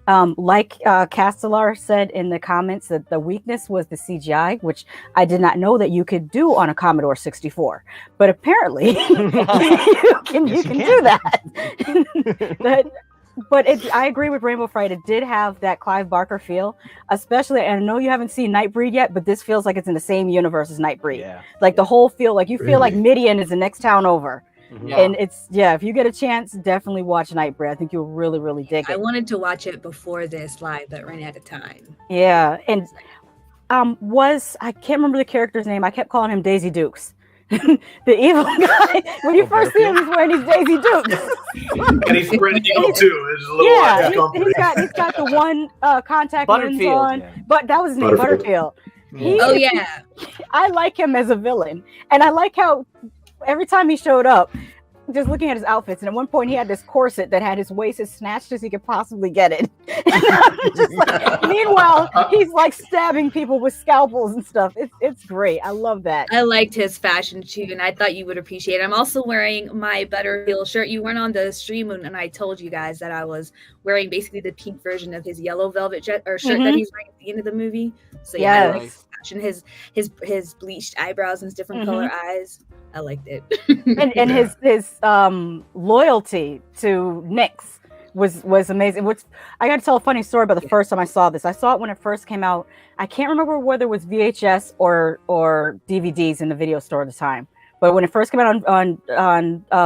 Like Castellar said in the comments, that the weakness was the CGI, which I did not know that you could do on a Commodore 64. But apparently you can do that. But I agree with Rainbow Fright. It did have that Clive Barker feel, especially, and I know you haven't seen Nightbreed yet, but this feels like it's in the same universe as Nightbreed. Yeah. Like the whole feel, like you feel like Midian is the next town over. Yeah. And if you get a chance, definitely watch Nightbreed. I think you'll really, really dig it. I wanted to watch it before this live, but ran out of time. Yeah, and I can't remember the character's name. I kept calling him Daisy Dukes. The evil guy. When you first see him, he's wearing these Daisy Dukes. And he's spread eagle too. It's a little he's got the one contact lens on. Yeah. But that was his name, Butterfield. I like him as a villain. And I like how every time he showed up, just looking at his outfits, and at one point he had this corset that had his waist as snatched as he could possibly get it. Meanwhile, he's like stabbing people with scalpels and stuff. It's great. I love that. I liked his fashion too, and I thought you would appreciate it. I'm also wearing my Butterfield shirt. You weren't on the stream, and I told you guys that I was wearing basically the pink version of his yellow velvet shirt that he's wearing at the end of the movie. So yeah, I like his fashion, his bleached eyebrows and different color eyes. I liked it. and his loyalty to Nyx was amazing. Which I got to tell a funny story about the first time I saw this. I saw it when it first came out. I can't remember whether it was VHS or DVDs in the video store at the time. But when it first came out on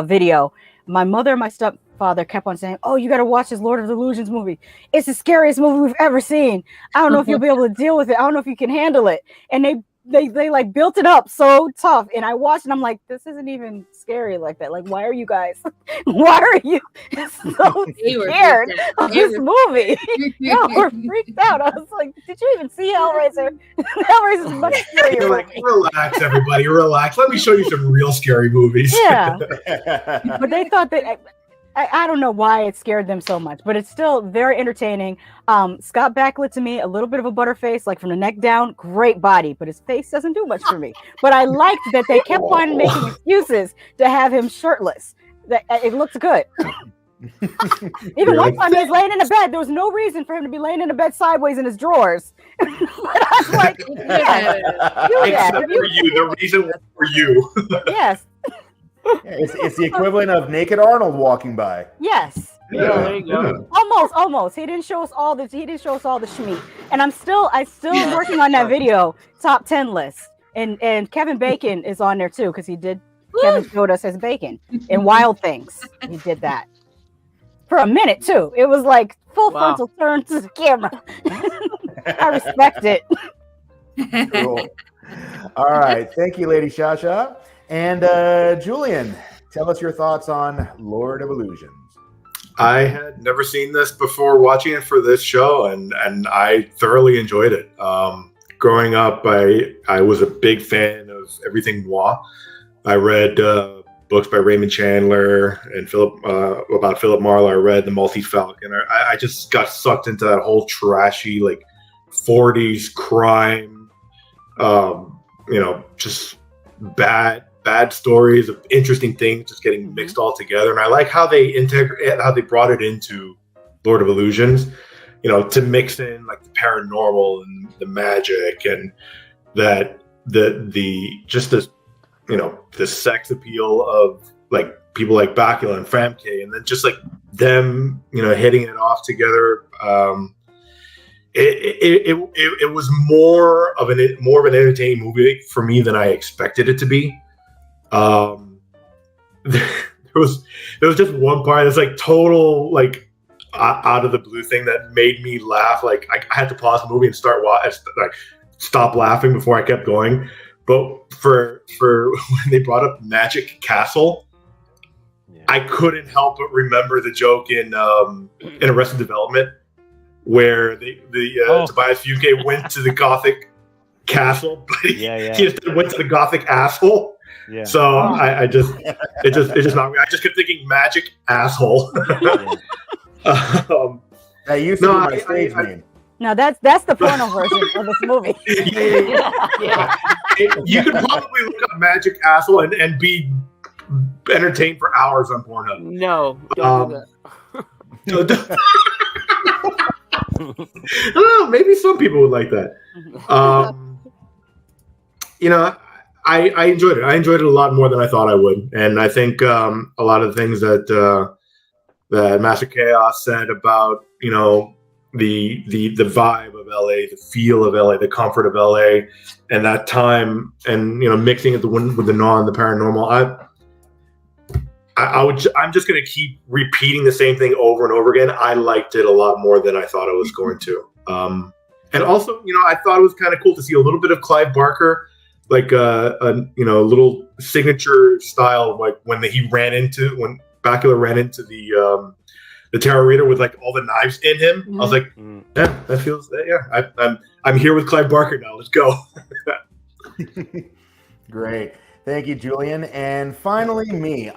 video, my mother and my stepfather kept on saying, "Oh, you got to watch this Lord of the Illusions movie. It's the scariest movie we've ever seen. I don't know if you'll be able to deal with it. I don't know if you can handle it." And they like built it up so tough, and I watched and I'm like, this isn't even scary like that. Like, why are you guys why are you so scared of this movie? Y'all were freaked out. I was like, did you even see Hellraiser? Hellraiser is much scarier. You're like, relax, everybody, relax. Let me show you some real scary movies. Yeah. But they thought that I don't know why it scared them so much, but it's still very entertaining. Scott Bakula, to me, a little bit of a butterface, like from the neck down, great body, but his face doesn't do much for me. But I liked that they kept on making excuses to have him shirtless. That it looked good. Even one time he was laying in the bed, there was no reason for him to be laying in the bed sideways in his drawers. But I was like, yeah, except for you, the reason was for you. Yes. It's the equivalent of Naked Arnold walking by. Yes. Yeah, there you go. Almost. He didn't show us all the schmeat. And I'm still working on that video top 10 list. And Kevin Bacon is on there too, because Kevin showed us his bacon in Wild Things. He did that for a minute too. It was like full frontal turn to the camera. I respect it. Cool. All right. Thank you, Lady Shasha. And Julian, tell us your thoughts on Lord of Illusions. I had never seen this before watching it for this show, and I thoroughly enjoyed it. Growing up, I was a big fan of everything noir. I read books by Raymond Chandler and about Philip Marlowe. I read The Maltese Falcon. I just got sucked into that whole trashy, like 40s crime, just bad stories of interesting things just getting mixed all together. And I like how they brought it into Lord of Illusions, to mix in like the paranormal and the magic, and that the sex appeal of like people like Bakula and Famke, and then just like them, hitting it off together. It was more of an entertaining movie for me than I expected it to be. There was just one part that's like total like out of the blue thing that made me laugh. Like I had to pause the movie and stop laughing before I kept going. But for when they brought up Magic Castle, I couldn't help but remember the joke in Arrested Development where Tobias Funke went to the Gothic castle, but he just went to the Gothic asshole. Yeah. So it just not. I just kept thinking magic asshole. That used to be my stage name. No, that's the porno version of this movie. Yeah. You could probably look up magic asshole and be entertained for hours on Pornhub. No, don't do that. I don't know. Maybe some people would like that. I enjoyed it. I enjoyed it a lot more than I thought I would, and I think a lot of the things that Master Chaos said about the vibe of LA, the feel of LA, the comfort of LA, and that time, and mixing it with the noir and the paranormal. I'm just going to keep repeating the same thing over and over again. I liked it a lot more than I thought I was going to. And also, I thought it was kind of cool to see a little bit of Clive Barker, like a little signature style, like when Bakula ran into the tarot reader with like all the knives in him. Mm-hmm. I was like, yeah, that feels, I'm here with Clive Barker now. Let's go. Great. Thank you, Julian. And finally, me.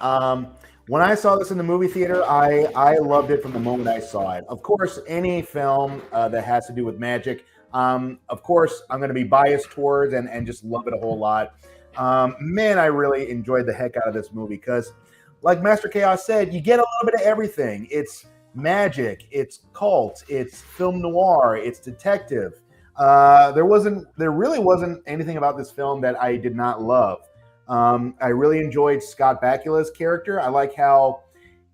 When I saw this in the movie theater, I loved it from the moment I saw it. Of course, any film that has to do with magic, of course, I'm going to be biased towards and just love it a whole lot. Man, I really enjoyed the heck out of this movie because, like Master Chaos said, you get a little bit of everything. It's magic, it's cult, it's film noir, it's detective. There really wasn't anything about this film that I did not love. I really enjoyed Scott Bakula's character. I like how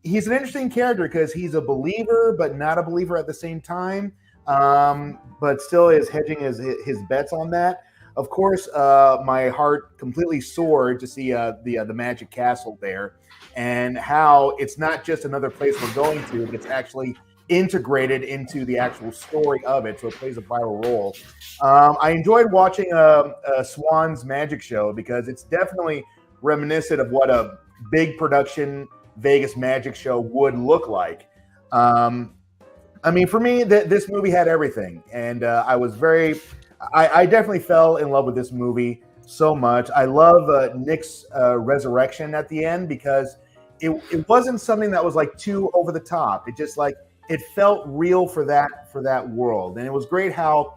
he's an interesting character because he's a believer, but not a believer at the same time. But still is hedging his bets on that. Of course, my heart completely soared to see the Magic Castle there, and how it's not just another place we're going to, but it's actually integrated into the actual story of it, so it plays a vital role. I enjoyed watching a Swan's magic show because it's definitely reminiscent of what a big production Vegas magic show would look like. I mean, for me, this movie had everything, and I definitely fell in love with this movie so much. I love Nick's resurrection at the end because it wasn't something that was like too over the top. It just like it felt real for that world, and it was great how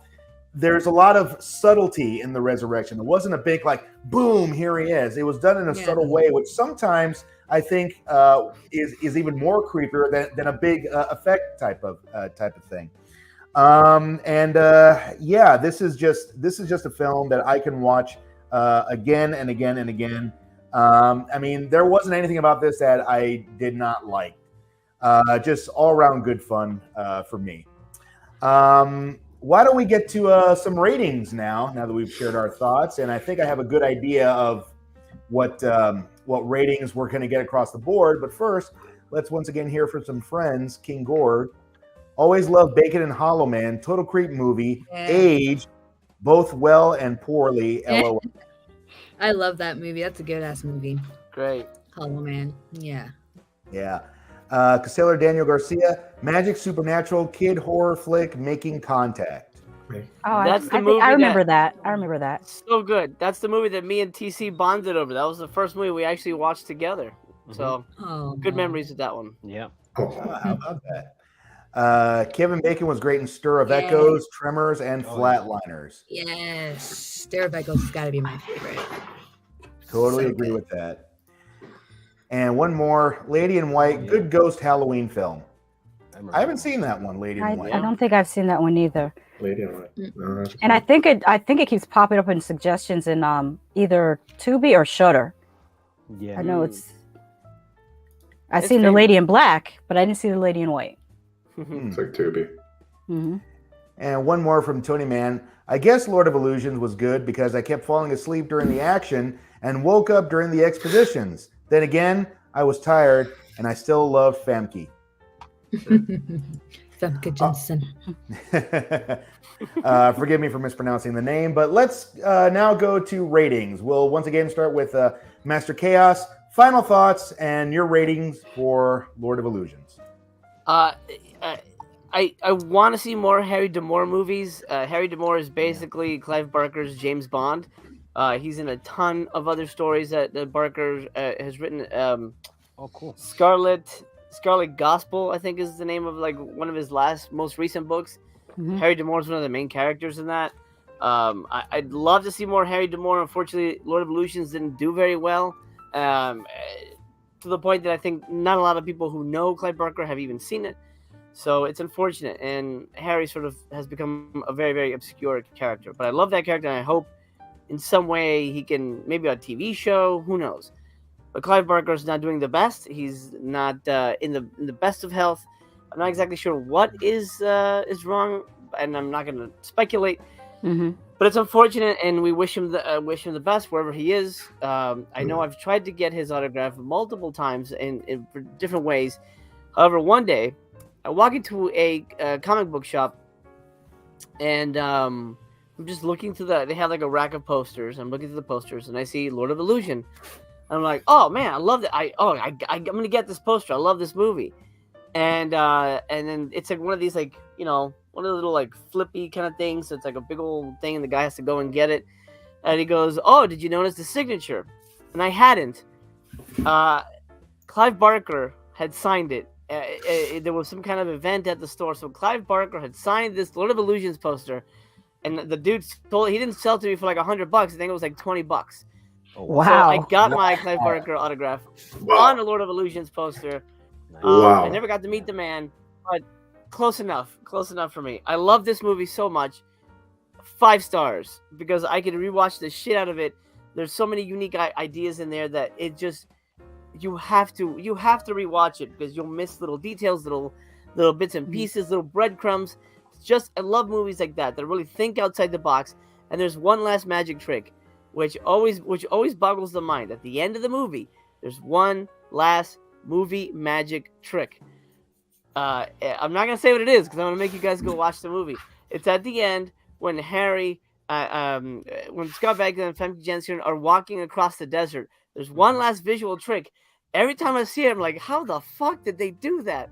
there's a lot of subtlety in the resurrection. It wasn't a big like boom, here he is. It was done in a subtle way, which sometimes I think is even more creepier than a big effect type of thing. This is just a film that I can watch again and again and again. I mean, there wasn't anything about this that I did not like. Just all around good fun for me. Why don't we get to some ratings now that we've shared our thoughts? And I think I have a good idea of what ratings we're going to get across the board. But first, let's once again hear from some friends. King Gord, always love Bacon and Hollow Man, Total Creep movie, age, both well and poorly, LOL. I love that movie. That's a good ass movie. Great. Hollow Man. Yeah. Yeah. Castellar Daniel Garcia, magic supernatural kid horror flick Making Contact. Oh, That's the I movie remember that. I remember that. So good. That's the movie that me and TC bonded over. That was the first movie we actually watched together. So good memories with that one. Yeah. How about that? Kevin Bacon was great in Stir of Echoes, Tremors, and Flatliners. Yes. Stir of Echoes has got to be my favorite. Totally So agree good. with that. And one more, Lady in White, good ghost Halloween film. I haven't seen that one, Lady in White. I don't think I've seen that one either. Lady in White. And I think it keeps popping up in suggestions in either Tubi or Shudder. Yeah. I know I've seen the Lady in Black, but I didn't see the Lady in White. It's like Tubi. Mm-hmm. And one more from Tony Man. I guess Lord of Illusions was good because I kept falling asleep during the action and woke up during the expositions. Then again, I was tired and I still love Famke. Famke Johnson. Forgive me for mispronouncing the name, but let's now go to ratings. We'll once again start with Master Chaos. Final thoughts and your ratings for Lord of Illusions. I want to see more Harry D'Amour movies. Harry D'Amour is basically Clive Barker's James Bond. He's in a ton of other stories that Barker has written. Cool. Scarlet Gospel, I think, is the name of like one of his most recent books. Mm-hmm. Harry D'Amour is one of the main characters in that. I'd love to see more Harry D'Amour. Unfortunately, Lord of Illusions didn't do very well. To the point that I think not a lot of people who know Clive Barker have even seen it. So it's unfortunate. And Harry sort of has become a very, very obscure character. But I love that character, and I hope in some way he can, maybe a TV show, who knows. But Clive Barker's not doing the best. He's not in the best of health. I'm not exactly sure what is wrong, and I'm not going to speculate. Mm-hmm. But it's unfortunate, and we wish him the best wherever he is. I know I've tried to get his autograph multiple times in different ways. However, one day I walk into a comic book shop, and I'm just looking through they have like a rack of posters. I'm looking through the posters, and I see Lord of Illusion. And I'm like, oh man, I love that. I'm gonna get this poster. I love this movie. And then it's like one of these like, one of the little like flippy kind of things. So it's like a big old thing, and the guy has to go and get it. And he goes, "Oh, did you notice the signature?" And I hadn't. Clive Barker had signed it. There was some kind of event at the store, so Clive Barker had signed this Lord of Illusions poster, and the dude he didn't sell it to me for like $100. I think it was like $20. Wow! So I got my Clive Barker autograph on a Lord of Illusions poster. Wow! I never got to meet the man, but close enough for me. I love this movie so much. 5 stars, because I could rewatch the shit out of it. There's so many unique ideas in there that it just you have to rewatch it, because you'll miss little details, little bits and pieces, little breadcrumbs. I love movies like that really think outside the box. And there's one last magic trick, which always boggles the mind. At the end of the movie, there's one last movie magic trick. I'm not gonna say what it is because I'm gonna make you guys go watch the movie. It's at the end when Harry, when Scott Bakula and Famke Janssen are walking across the desert. There's one last visual trick. Every time I see it, I'm like, how the fuck did they do that?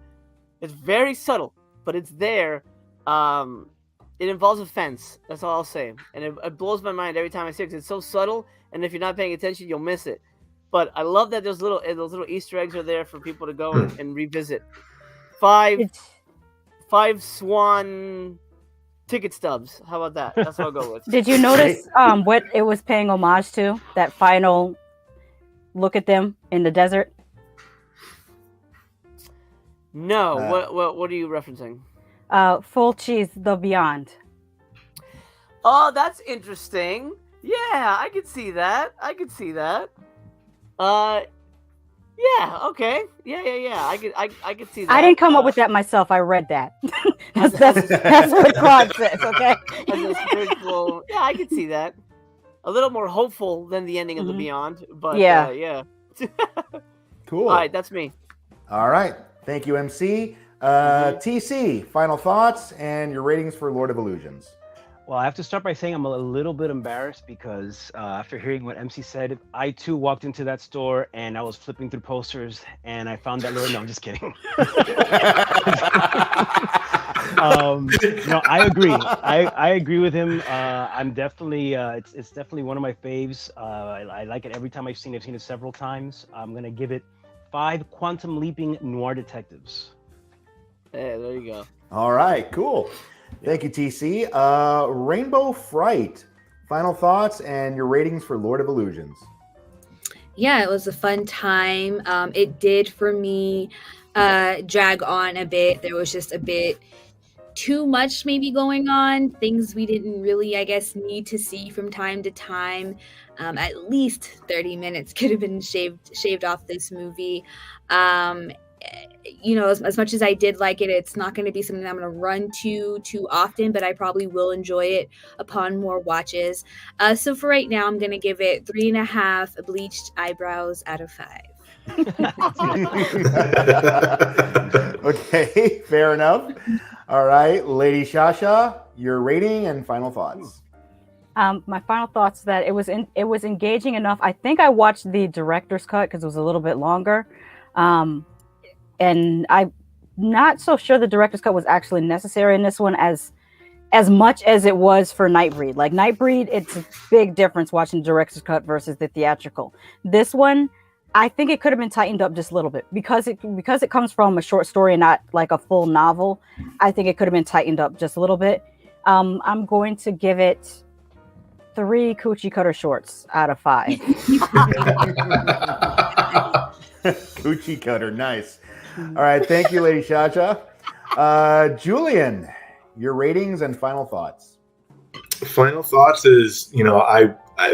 It's very subtle, but it's there. It involves a fence. That's all I'll say, and it blows my mind every time I see it because it's so subtle. And if you're not paying attention, you'll miss it. But I love that those little Easter eggs are there for people to go and revisit. Five swan ticket stubs. How about that? That's what I'll go with. Did you notice what it was paying homage to? That final look at them in the desert. No. What are you referencing? Full Cheese, The Beyond. Oh, that's interesting. Yeah, I could see that. Yeah. Okay. Yeah. I could see that. I didn't come up with that myself. I read that. that's what Claude says. Okay. As a spiritual, yeah, I could see that. A little more hopeful than the ending of The Beyond, but yeah. Cool. All right, that's me. All right. Thank you, MC. TC, final thoughts and your ratings for Lord of Illusions. Well, I have to start by saying I'm a little bit embarrassed because after hearing what MC said, I too walked into that store and I was flipping through posters and I found that Lord. No, I'm just kidding. No, I agree. I agree with him. I'm definitely it's definitely one of my faves. I like it every time I've seen it several times. I'm gonna give it 5 quantum leaping noir detectives. Hey, there you go. All right, cool. Thank you, TC. Rainbow Fright, final thoughts and your ratings for Lord of Illusions. Yeah, it was a fun time. It did for me drag on a bit. There was just a bit too much maybe going on, things we didn't really, I guess, need to see from time to time. At least 30 minutes could have been shaved off this movie. You know, as much as I did like it, it's not going to be something I'm going to run to too often, but I probably will enjoy it upon more watches. So for right now, I'm going to give it 3.5 bleached eyebrows out of 5. Okay, fair enough. All right, Lady Shasha, your rating and final thoughts. My final thoughts that it was engaging enough. I think I watched the director's cut because it was a little bit longer. And I'm not so sure the director's cut was actually necessary in this one as much as it was for Nightbreed. Like Nightbreed, it's a big difference watching the director's cut versus the theatrical. This one, I think it could have been tightened up just a little bit because it comes from a short story and not like a full novel. I think it could have been tightened up just a little bit. I'm going to give it 3 coochie cutter shorts out of 5. Coochie cutter, nice. All right, thank you, Lady Shasha. Julian, your ratings and final thoughts. Final thoughts is, you know,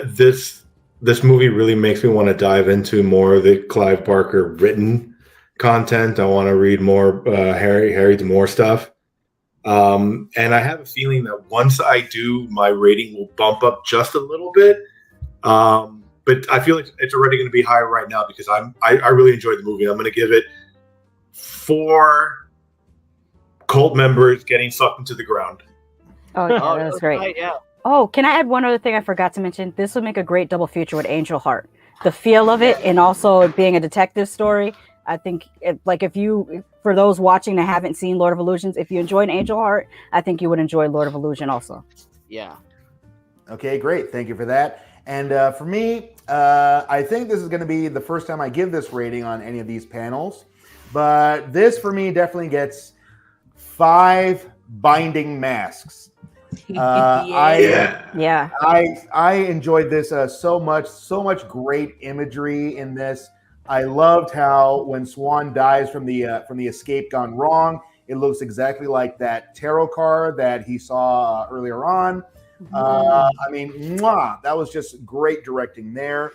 this movie really makes me want to dive into more of the Clive Barker written content. I want to read more Harry D'Amour stuff. And I have a feeling that once I do, my rating will bump up just a little bit. But I feel like it's already going to be higher right now because I really enjoyed the movie. I'm going to give it 4 cult members getting sucked into the ground. Oh, yeah, that was great. Right, yeah. Oh, can I add one other thing I forgot to mention? This would make a great double feature with Angel Heart. The feel of it and also it being a detective story. I think for those watching that haven't seen Lord of Illusions, if you enjoyed Angel Heart, I think you would enjoy Lord of Illusion also. Yeah. Okay, great. Thank you for that. And for me, I think this is going to be the first time I give this rating on any of these panels. But this, for me, definitely gets 5 binding masks. I enjoyed this so much great imagery in this. I loved how when Swan dies from the escape gone wrong, it looks exactly like that tarot card that he saw earlier on. I mean, that was just great directing there.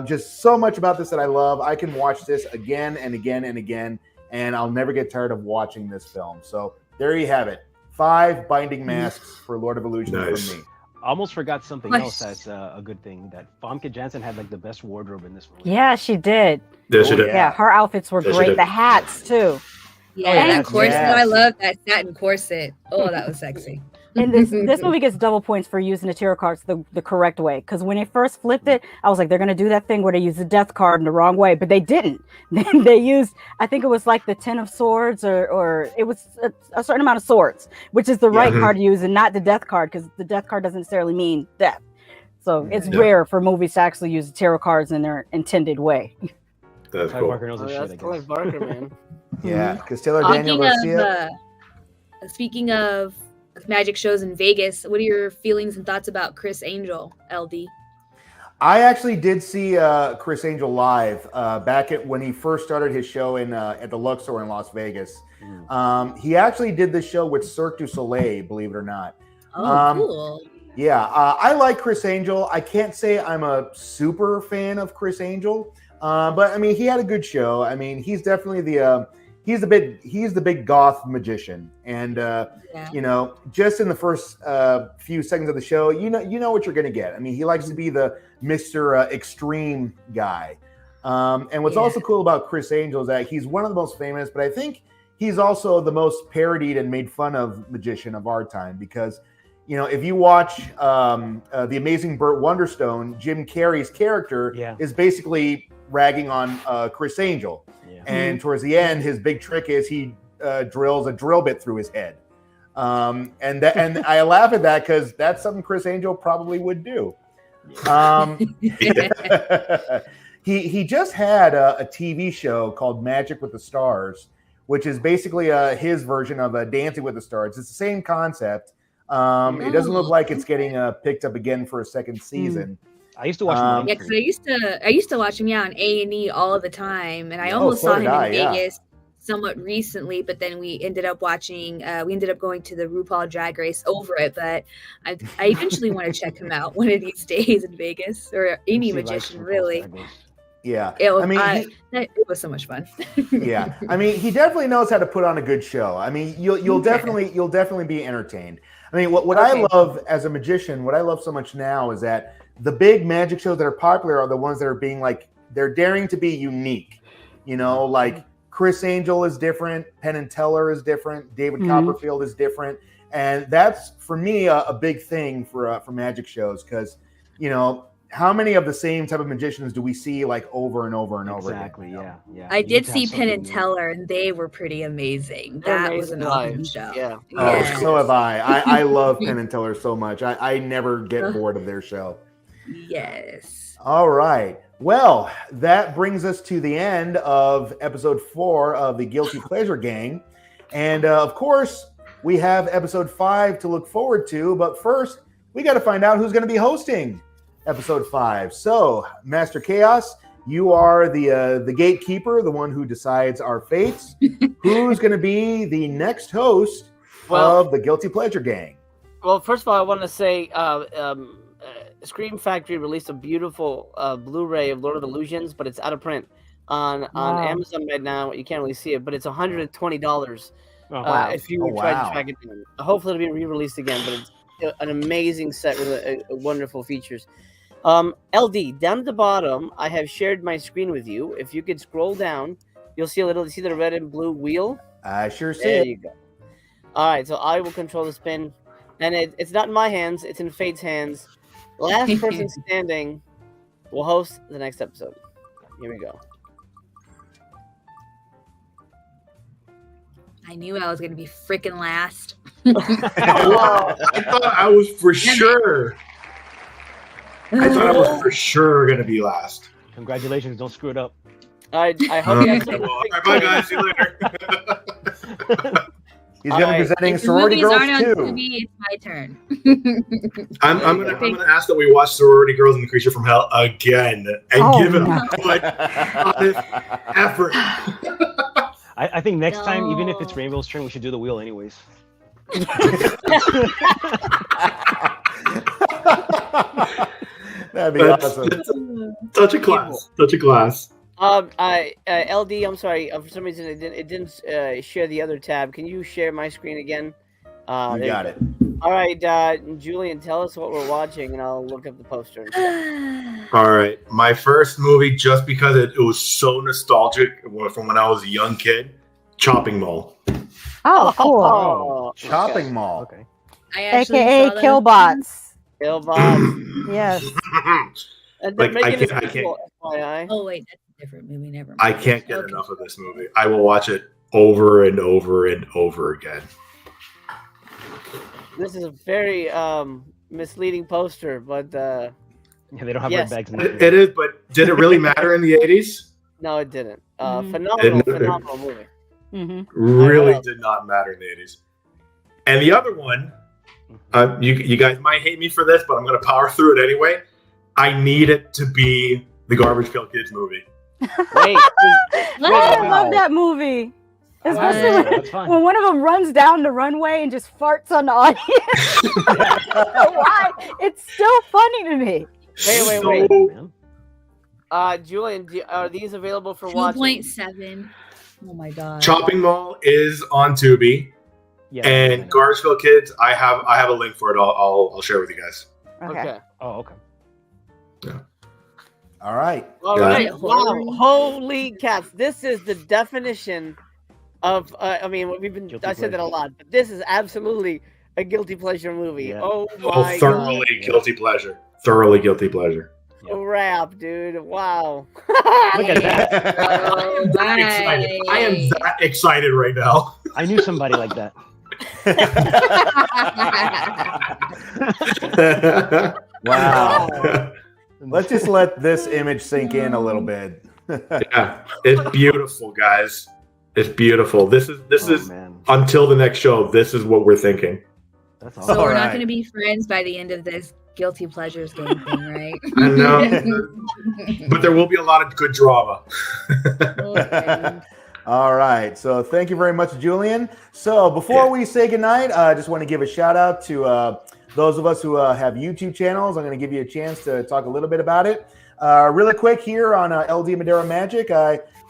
Just so much about this that I love. I can watch this again and again and again, and I'll never get tired of watching this film. So there you have it. 5 binding masks for Lord of Illusions from me. I almost forgot something else as a good thing, that Famke Janssen had like the best wardrobe in this movie. Yeah, she did. Yes, she did. Yeah, her outfits were Yes, she great. did. The hats too. Yeah, yeah, and that's corset. yes. I love that satin corset. Oh, that was sexy. And this movie gets double points for using the tarot cards the correct way. Because when they first flipped it, I was like, they're gonna do that thing where they use the death card in the wrong way, but they didn't. They used, I think it was like the 10 of swords, or it was a certain amount of swords, which is the right Mhm. card to use, and not the death card, because the death card doesn't necessarily mean death. So it's Yeah. rare for movies to actually use the tarot cards in their intended way. That's Clive cool. Barker knows his shit, I That's Clive guess. Barker, man. Yeah, because Taylor Daniel Garcia. Speaking of magic shows in Vegas, what are your feelings and thoughts about Chris Angel, LD? I actually did see Chris Angel live back when he first started his show at the Luxor in Las Vegas. He actually did this show with Cirque du Soleil, believe it or not. Oh, cool. Yeah, I like Chris Angel. I can't say I'm a super fan of Chris Angel, but I mean, he had a good show. I mean, he's definitely he's the big goth magician, and you know, just in the first few seconds of the show, you know what you're gonna get. I mean, he likes to be the Mr. Extreme guy. And what's also cool about Chris Angel is that he's one of the most famous, but I think he's also the most parodied and made fun of magician of our time, because you know, if you watch The Amazing Burt Wonderstone, Jim Carrey's character is basically ragging on Chris Angel. Yeah. And towards the end, his big trick is he drills a drill bit through his head. And I laugh at that because that's something Chris Angel probably would do. He just had a TV show called Magic with the Stars, which is basically his version of Dancing with the Stars. It's the same concept. It doesn't look like it's getting picked up again for a second season. I used to watch him. Yeah, because I used to watch him on A&E all the time, and I almost saw him in Vegas somewhat recently. But then we ended up going to the RuPaul Drag Race over it. But I eventually want to check him out one of these days in Vegas, or any magician really. Yeah, it was so much fun. Yeah, I mean, he definitely knows how to put on a good show. I mean, you'll definitely be entertained. I mean, what I love as a magician, what I love so much now is that the big magic shows that are popular are the ones that are being they're daring to be unique. You know, like Chris Angel is different, Penn and Teller is different, David Copperfield is different, and that's for me a big thing for magic shows, because you know, how many of the same type of magicians do we see over and over and over again? Exactly. Yeah. I did see Penn and Teller, and they were pretty amazing. That was an awesome show. Yeah. Oh, so have I. I love Penn and Teller so much. I never get bored of their show. Yes. All right. Well, that brings us to the end of episode 4 of the Guilty Pleasure Gang. And of course, we have episode 5 to look forward to. But first, we got to find out who's going to be hosting episode 5. So, Master Chaos, you are the gatekeeper, the one who decides our fates. Who's going to be the next host of the Guilty Pleasure Gang? Well, first of all, I want to say Scream Factory released a beautiful Blu-ray of Lord of Illusions, but it's out of print on Amazon right now. You can't really see it, but it's $120 if you try to track it down. Hopefully it'll be re-released again, but it's an amazing set with wonderful features. LD, down at the bottom, I have shared my screen with you. If you could scroll down, you'll see see the red and blue wheel. I sure see. There you go. All right, so I will control the spin, and it's not in my hands; it's in Fate's hands. Last person standing will host the next episode. Here we go. I knew I was going to be freaking last. Wow, I thought I was for sure. I thought I was for sure going to be last. Congratulations! Don't screw it up. I hope you guys. All right, bye guys. See you later. He's going to be presenting Sorority Girls too. TV, it's my turn. I'm gonna ask that we watch Sorority Girls and the Creature from Hell again and give it a good honest effort. I think next time, even if it's Rainbow's turn, we should do the wheel anyways. That'd be awesome. Such a class. Such a class. LD, I'm sorry. For some reason, it didn't share the other tab. Can you share my screen again? You got it. All right, Julian, tell us what we're watching, and I'll look up the poster. All right, my first movie, just because it was so nostalgic from when I was a young kid, Chopping Mall. Oh, cool. Oh, Shopping mall. Okay. I actually AKA saw that. Killbots. Killbots. Yes. And they're Like, making I a can't- sequel, FYI. Oh wait, that's a different movie. Never mind. I can't get Okay. enough of this movie. I will watch it over and over and over again. This is a very misleading poster, but Yeah, they don't have Yes. red bags in It the is, but did it really matter in the 80s? no, it didn't. Mhm. Phenomenal movie. Hmm. Really else? did not matter in the 80s. And the other one, you guys might hate me for this, but I'm going to power through it anyway. I need it to be the Garbage Pail Kids movie. Wait, I Wow. love that movie. Especially Yeah, that's fine. when one of them runs down the runway and just farts on the audience. I don't know why. It's still funny to me. wait. Man. Julian, are these available for watching? 2.7. Oh my god. Chopping Mall is on Tubi, Yeah. and Garbage Pail Kids, I have a link for it. I'll share with you guys. Okay. Oh, okay. All right. All Yeah. right. Horror. Wow. Holy cats. This is the definition of, I mean, Guilty I said that a pleasure. lot, but this is absolutely a guilty pleasure movie. Yeah. Oh Oh, my thoroughly god. guilty pleasure. Thoroughly guilty pleasure. Crap, dude. Wow. Look at that. Oh, That excited. I am that excited right now. I knew somebody like that. Wow. Let's just let this image sink in a little bit. Yeah, it's beautiful, guys. It's beautiful. This is man. until the next show. This is what we're thinking. That's So awesome. All we're not right. going to be friends by the end of this guilty pleasures game thing, right? I know, but there will be a lot of good drama. Okay. All right. So thank you very much, Julian. So before we say goodnight, I just want to give a shout out to those of us who have YouTube channels. I'm going to give you a chance to talk a little bit about it. Really quick here on LD Madeira Magic.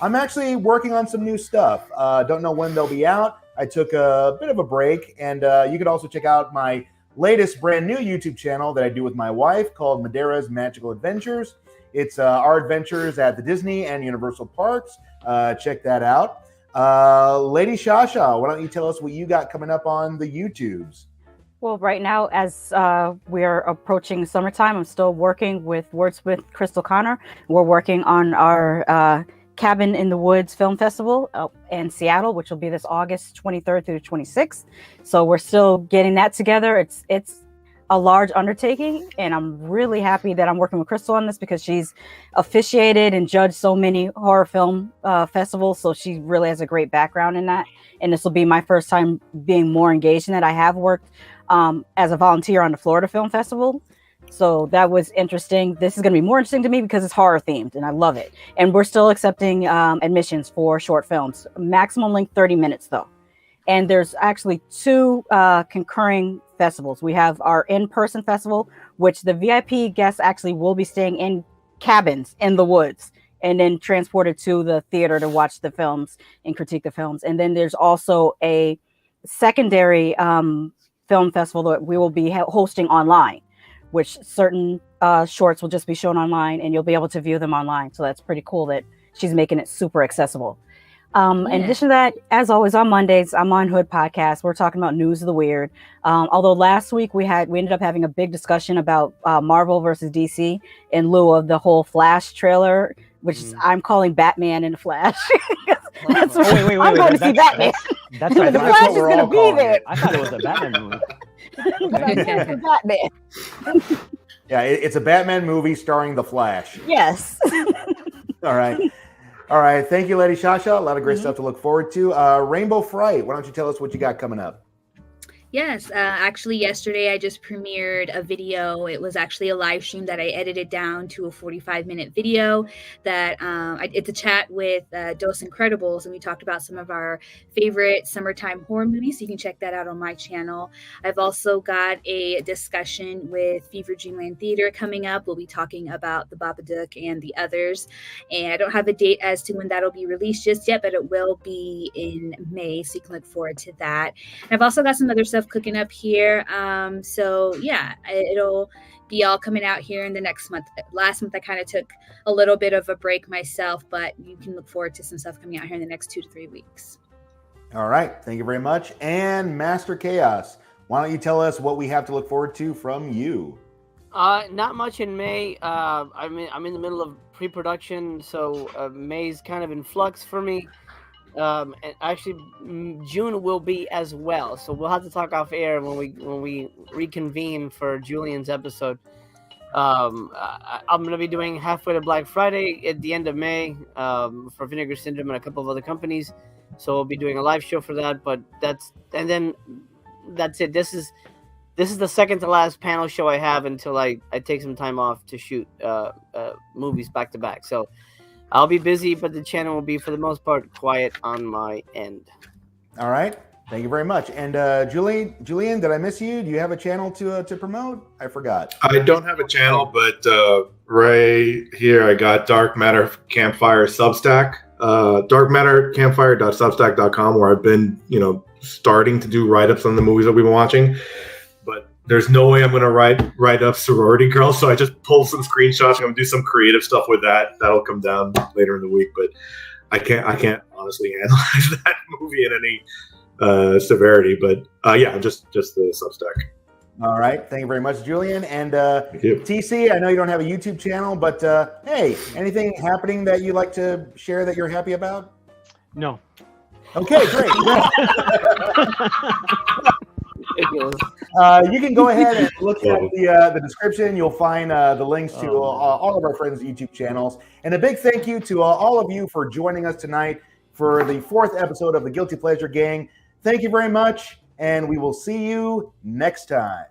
I'm actually working on some new stuff. Don't know when they'll be out. I took a bit of a break, and you could also check out my latest brand new YouTube channel that I do with my wife called Madeira's Magical Adventures. It's our adventures at the Disney and Universal parks. Check that out. Lady Shasha, why don't you tell us what you got coming up on the YouTubes? Well, right now, as we're approaching summertime, I'm still working with Wordsmith Crystal Connor. We're working on our Cabin in the Woods Film Festival in Seattle, which will be this August 23rd through 26th. So we're still getting that together. It's a large undertaking, and I'm really happy that I'm working with Crystal on this because she's officiated and judged so many horror film festivals. So she really has a great background in that. And this will be my first time being more engaged in it. I have worked as a volunteer on the Florida Film Festival. So that was interesting. This is going to be more interesting to me because it's horror themed and I love it. And we're still accepting admissions for short films. Maximum length 30 minutes though. And there's actually two concurring festivals. We have our in-person festival, which the VIP guests actually will be staying in cabins in the woods and then transported to the theater to watch the films and critique the films. And then there's also a secondary film festival that we will be hosting online, which certain shorts will just be shown online and you'll be able to view them online. So that's pretty cool that she's making it super accessible. In addition to that, as always on Mondays, I'm on Hood Podcast. We're talking about news of the weird. Although last week we ended up having a big discussion about Marvel versus DC in lieu of the whole Flash trailer, which I'm calling Batman and the Flash. That's what wait, I'm going to see Batman. That's The right. That's Flash what is we're going to all be calling there. it. I thought it was a Batman movie. Batman. Yeah, it's a Batman movie starring the Flash. Yes. All right. All right. Thank you, Lady Shasha. A lot of great stuff to look forward to. Rainbow Fright, why don't you tell us what you got coming up? Yes, actually yesterday I just premiered a video. It was actually a live stream that I edited down to a 45-minute video that it's a chat with Dos Incredibles, and we talked about some of our favorite summertime horror movies. So you can check that out on my channel. I've also got a discussion with Fever Dreamland Theater coming up. We'll be talking about The Babadook and the others. And I don't have a date as to when that'll be released just yet, but it will be in May, so you can look forward to that. And I've also got some other stuff cooking up here. So yeah, it'll be all coming out here in the next month. Last month I kind of took a little bit of a break myself, but you can look forward to some stuff coming out here in the next 2 to 3 weeks. All right. Thank you very much. And Master Chaos, why don't you tell us what we have to look forward to from you? Not much in May. I'm in the middle of pre-production, so May's kind of in flux for me. And actually, June will be as well. So we'll have to talk off air when we reconvene for Julian's episode. I'm gonna be doing Halfway to Black Friday at the end of May for Vinegar Syndrome and a couple of other companies. So we'll be doing a live show for that. But that's it. This is the second to last panel show I have until I take some time off to shoot movies back to back. So I'll be busy, but the channel will be, for the most part, quiet on my end. All right. Thank you very much. And Julian, did I miss you? Do you have a channel to promote? I forgot. I don't have a channel, but right here I got Dark Matter Campfire Substack, darkmattercampfire.substack.com, where I've been, starting to do write-ups on the movies that we've been watching. But there's no way I'm going to write up Sorority Girls, so I just pulled some screenshots. I'm going to do some creative stuff with that. That'll come down later in the week, but I can't honestly analyze that movie in any severity. But yeah, just the Substack. All right. Thank you very much, Julian. And Thank you. TC, I know you don't have a YouTube channel, but hey, anything happening that you'd like to share that you're happy about? No. Okay, great. You can go ahead and look at the description. You'll find the links to all of our friends' YouTube channels. And a big thank you to all of you for joining us tonight for the 4th episode of the Guilty Pleasure Gang. Thank you very much, and we will see you next time.